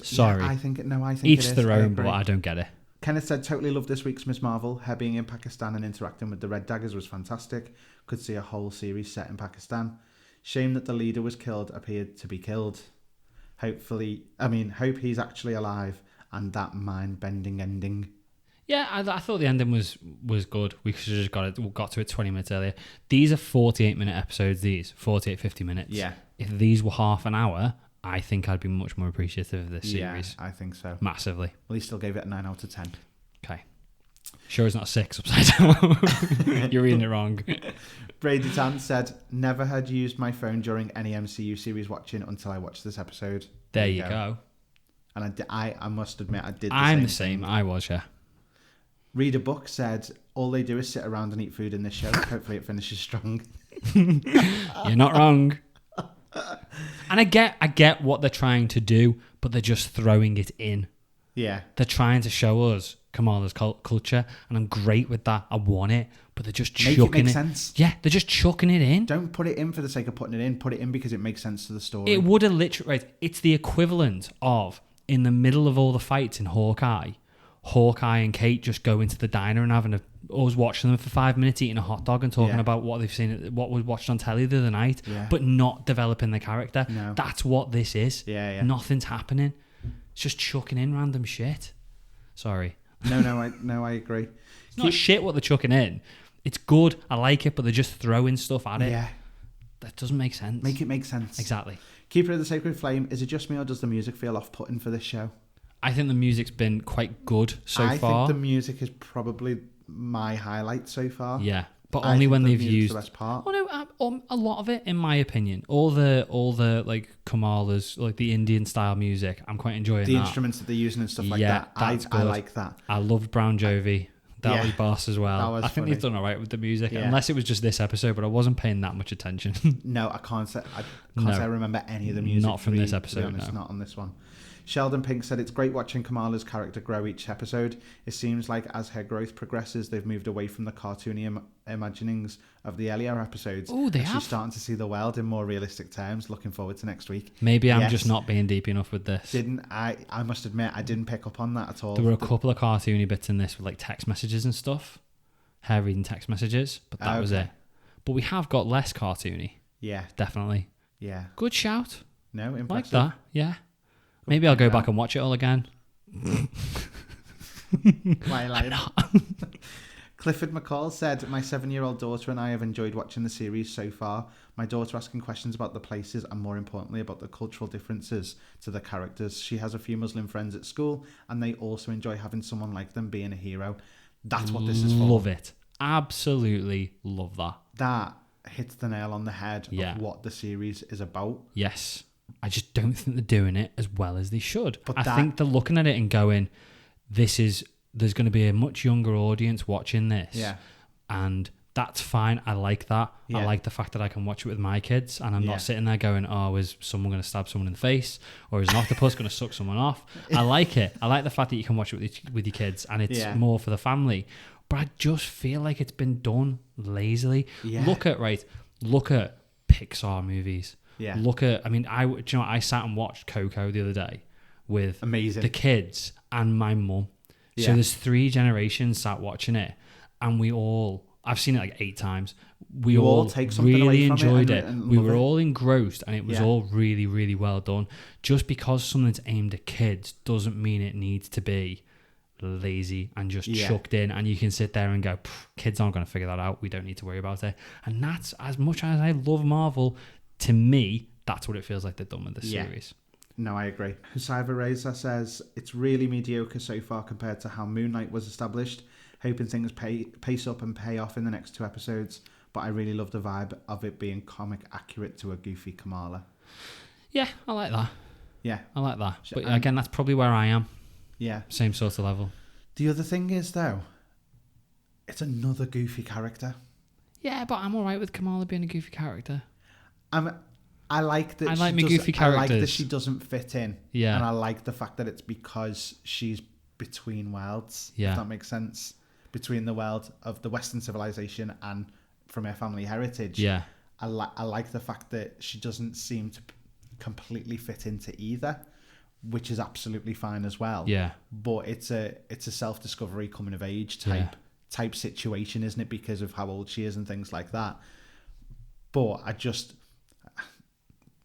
Sorry. I think Each it is. their I own, agree. but I don't get it. Kenneth said, totally loved this week's Miss Marvel. Her being in Pakistan and interacting with the Red Daggers was fantastic. Could see a whole series set in Pakistan. Shame that the leader was killed, appeared to be killed. Hope he's actually alive, and that mind-bending ending. Yeah, I thought the ending was good. We should have just got to it 20 minutes earlier. These are 48-minute episodes, 50 minutes. Yeah. If these were half an hour, I think I'd be much more appreciative of this series. Yeah, I think so. Massively. Well, he still gave it a 9 out of 10. Okay. Sure it's not a 6 upside down. You're reading it wrong. Brady Tan said, never had used my phone during any MCU series watching until I watched this episode. There you go. And I must admit, I did I'm the same. same. I was, yeah. Read a Book said, all they do is sit around and eat food in this show. Hopefully it finishes strong. You're not wrong. And I get what they're trying to do, but they're just throwing it in. Yeah. They're trying to show us Kamala's culture, and I'm great with that. I want it, but they're just Make chucking it make it. sense. Yeah, they're just chucking it in. Don't put it in for the sake of putting it in. Put it in because it makes sense to the story. It would have literally. Right, it's the equivalent of in the middle of all the fights in Hawkeye and Kate just go into the diner and having us watching them for 5 minutes eating a hot dog and talking about what they've seen, what we watched on telly the other night, but not developing the character. No. That's what this is. Yeah. Nothing's happening. It's just chucking in random shit. Sorry. No, I agree. It's not shit what they're chucking in. It's good. I like it, but they're just throwing stuff at it. Yeah. That doesn't make sense. Make it make sense. Exactly. Keeper of the Sacred Flame, is it just me or does the music feel off-putting for this show? I think the music's been quite good so far. I think the music is probably my highlight so far. Yeah, but only when they've used the best part. Oh no, a lot of it, in my opinion, all the like Kamala's, like the Indian style music, I'm quite enjoying the that. instruments that they're using and stuff like that. I like that. I loved Brown Jovi. That was boss as well. I think they've done all right with the music, unless it was just this episode, but I wasn't paying that much attention. No, I can't say I remember any of the music. Not from this episode, to be honest, not on this one. Sheldon Pink said, it's great watching Kamala's character grow each episode. It seems like as her growth progresses, they've moved away from the cartoony imaginings of the earlier episodes. Oh, they have. She's starting to see the world in more realistic terms. Looking forward to next week. Maybe I'm just not being deep enough with this. I must admit, I didn't pick up on that at all. There were a couple of cartoony bits in this with like text messages and stuff. Her reading text messages, but that was it. But we have got less cartoony. Yeah. Definitely. Yeah. Good shout. No, impressive. Like that, yeah. Maybe I'll go back and watch it all again. Why lying? Clifford McCall said, my 7-year-old daughter and I have enjoyed watching the series so far. My daughter asking questions about the places and more importantly about the cultural differences to the characters. She has a few Muslim friends at school and they also enjoy having someone like them being a hero. That's what this is for. Love it. Absolutely love that. That hits the nail on the head of what the series is about. Yes. I just don't think they're doing it as well as they should. But I think they're looking at it and going, there's going to be a much younger audience watching this. Yeah. And that's fine. I like that. Yeah. I like the fact that I can watch it with my kids and I'm not sitting there going, oh, is someone going to stab someone in the face? Or is an octopus going to suck someone off? I like it. I like the fact that you can watch it with your kids and it's more for the family. But I just feel like it's been done lazily. Yeah. Look at Pixar movies. Yeah. I sat and watched Coco the other day with the kids and my mum. Yeah. So there's 3 generations sat watching it, and I've seen it like 8 times. We all take something really away from enjoyed it. it. We were all engrossed, and it was all really, really well done. Just because something's aimed at kids doesn't mean it needs to be lazy and just chucked in, and you can sit there and go, kids aren't going to figure that out. We don't need to worry about it. And that's, as much as I love Marvel, to me, that's what it feels like they've done with this series. No, I agree. Husaiva Reza says, it's really mediocre so far compared to how Moon Knight was established. Hoping things pace up and pay off in the next 2 episodes. But I really love the vibe of it being comic accurate to a goofy Kamala. Yeah, I like that. Yeah. I like that. But again, that's probably where I am. Yeah. Same sort of level. The other thing is, though, it's another goofy character. Yeah, but I'm all right with Kamala being a goofy character. I like that. I like my goofy characters. I like that she doesn't fit in. Yeah. And I like the fact that it's because she's between worlds. Yeah. If that makes sense. Between the world of the Western civilization and from her family heritage. Yeah. I like the fact that she doesn't seem to completely fit into either, which is absolutely fine as well. Yeah. But it's a self-discovery, coming of age type situation, isn't it? Because of how old she is and things like that. But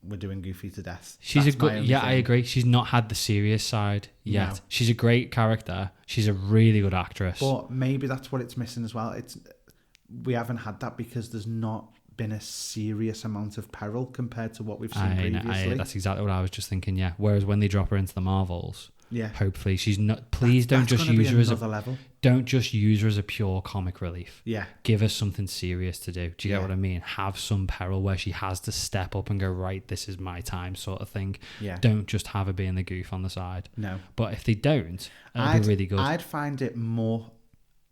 we're doing Goofy to death. She's I agree. She's not had the serious side yet. No. She's a great character. She's a really good actress. But maybe that's what it's missing as well. We haven't had that because there's not been a serious amount of peril compared to what we've seen previously. That's exactly what I was just thinking, yeah. Whereas when they drop her into the Marvels, hopefully she's not. Don't just use her as a level. Don't just use her as a pure comic relief. Yeah. Give her something serious to do. Do you get what I mean? Have some peril where she has to step up and go, right, this is my time, sort of thing. Yeah. Don't just have her being the goof on the side. No. But if they don't, it'll be really good. I'd find it more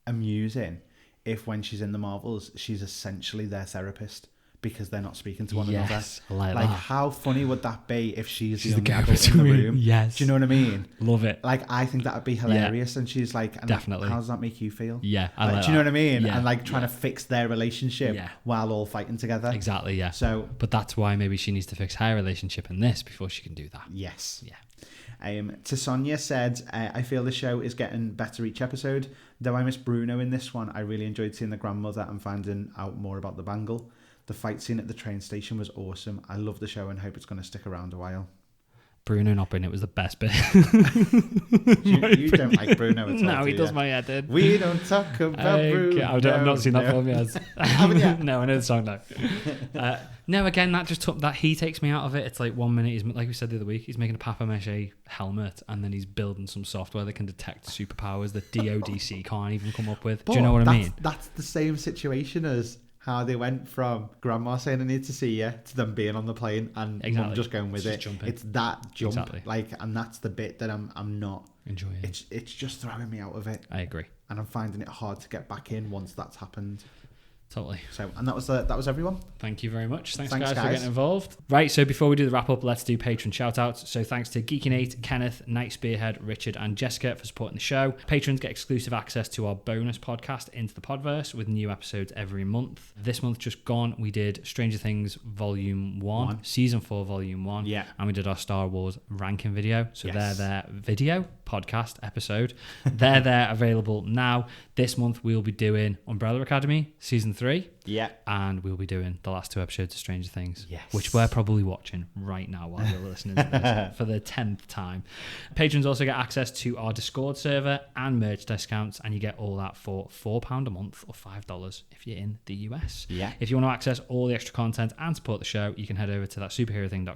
amusing if when she's in the Marvels, she's essentially their therapist. because they're not speaking to one Yes, I another. like that. How funny would that be if she's the the only girl adult in the between- room? yes. Do you know what I mean? Love it. Like, I think that would be hilarious. And she's like, and Definitely. how does that make you feel? Yeah, I Like, like do you know that. what I mean? Yeah, And like trying to fix their relationship Yeah. while all fighting together. Exactly, yeah. So, But that's why maybe she needs to fix her relationship in this before she can do that. yes. Yeah. Sonia said, I feel the show is getting better each episode. Though I miss Bruno in this one, I really enjoyed seeing the grandmother and finding out more about the bangle. The fight scene at the train station was awesome. I love the show and hope it's going to stick around a while. Bruno not being it was the best bit. You don't like Bruno at all, No, do he you? does my head in. We don't talk about Bruno. I've not seen that film yet. Haven't you? No, I know the song now. No, again, that just took that. He takes me out of it. It's like 1 minute, he's like we said the other week, he's making a papier-mâché helmet, and then he's building some software that can detect superpowers that DODC can't even come up with. Do you know what I mean? That's the same situation as how they went from grandma saying I need to see you to them being on the plane and Exactly. mum just going with Just it. jumping. It's that jump, Exactly. like, and that's the bit that I'm not. Enjoying it. It's just throwing me out of it, I agree. and I'm finding it hard to get back in once that's happened. Totally. So, and that was everyone. Thank you very much. Thanks Thanks, guys, for guys. getting involved. Right, so before we do the wrap up, let's do patron shout outs. So thanks to Geeky Nate, Kenneth, Night Spearhead, Richard, and Jessica for supporting the show. Patrons get exclusive access to our bonus podcast, Into the Podverse, with new episodes every month. This month just gone, we did Stranger Things Volume 1, Season 4 Volume 1. Yeah. And we did our Star Wars ranking video. So Yes. they're there, video, podcast, episode. They're there, available now. This month we'll be doing Umbrella Academy, Season 3. Yeah. And we'll be doing the last 2 episodes of Stranger Things, Yes. which we're probably watching right now while you're listening to this for the 10th time. Patrons also get access to our Discord server and merch discounts, and you get all that for £4 a month or $5 if you're in the US. Yeah. If you want to access all the extra content and support the show, you can head over to that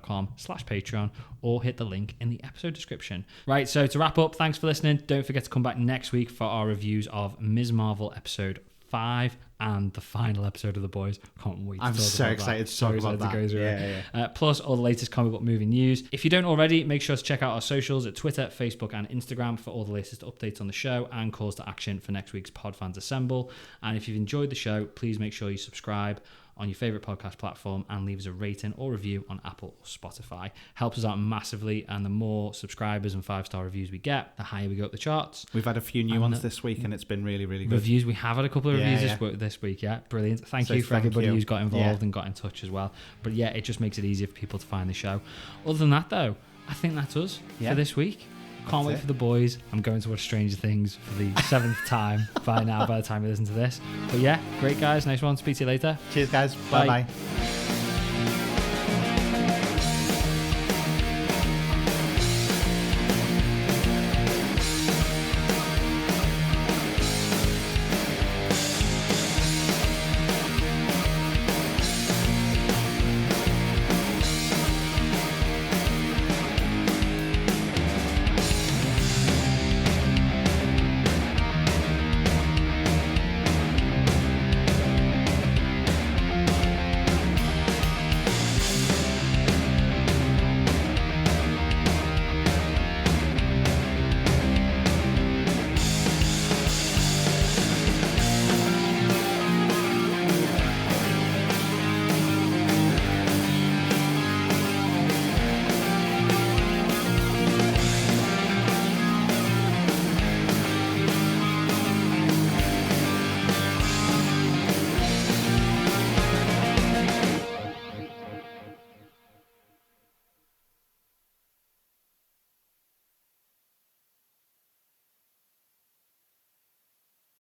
superherothing.com/Patreon or hit the link in the episode description. Right, so to wrap up, thanks for listening. Don't forget to come back next week for our reviews of Ms. Marvel episode 5 and the final episode of The Boys. Can't wait to I'm talk so about excited that. to talk about that. go through Yeah, it. yeah. Plus all the latest comic book movie news. If you don't already, make sure to check out our socials at Twitter, Facebook and Instagram for all the latest updates on the show and calls to action for next week's Podfans Assemble. And if you've enjoyed the show, please make sure you subscribe on your favourite podcast platform and leave us a rating or review on Apple or Spotify. Helps us out massively, and the more subscribers and 5-star reviews we get, the higher we go up the charts. We've had a few new ones this week, and it's been really, really good. Reviews, we have had a couple of Yeah, reviews this week, yeah. Brilliant. Thank So you for thank everybody you. who's got involved Yeah. and got in touch as well. But yeah, it just makes it easier for people to find the show. Other than that, though, I think that's us Yeah. for this week. Can't wait it. for The Boys. I'm going to watch Stranger Things for the 7th time by now, by the time you listen to this. But yeah, great guys. Nice one. Speak to you later. Cheers, guys. Bye. Bye-bye.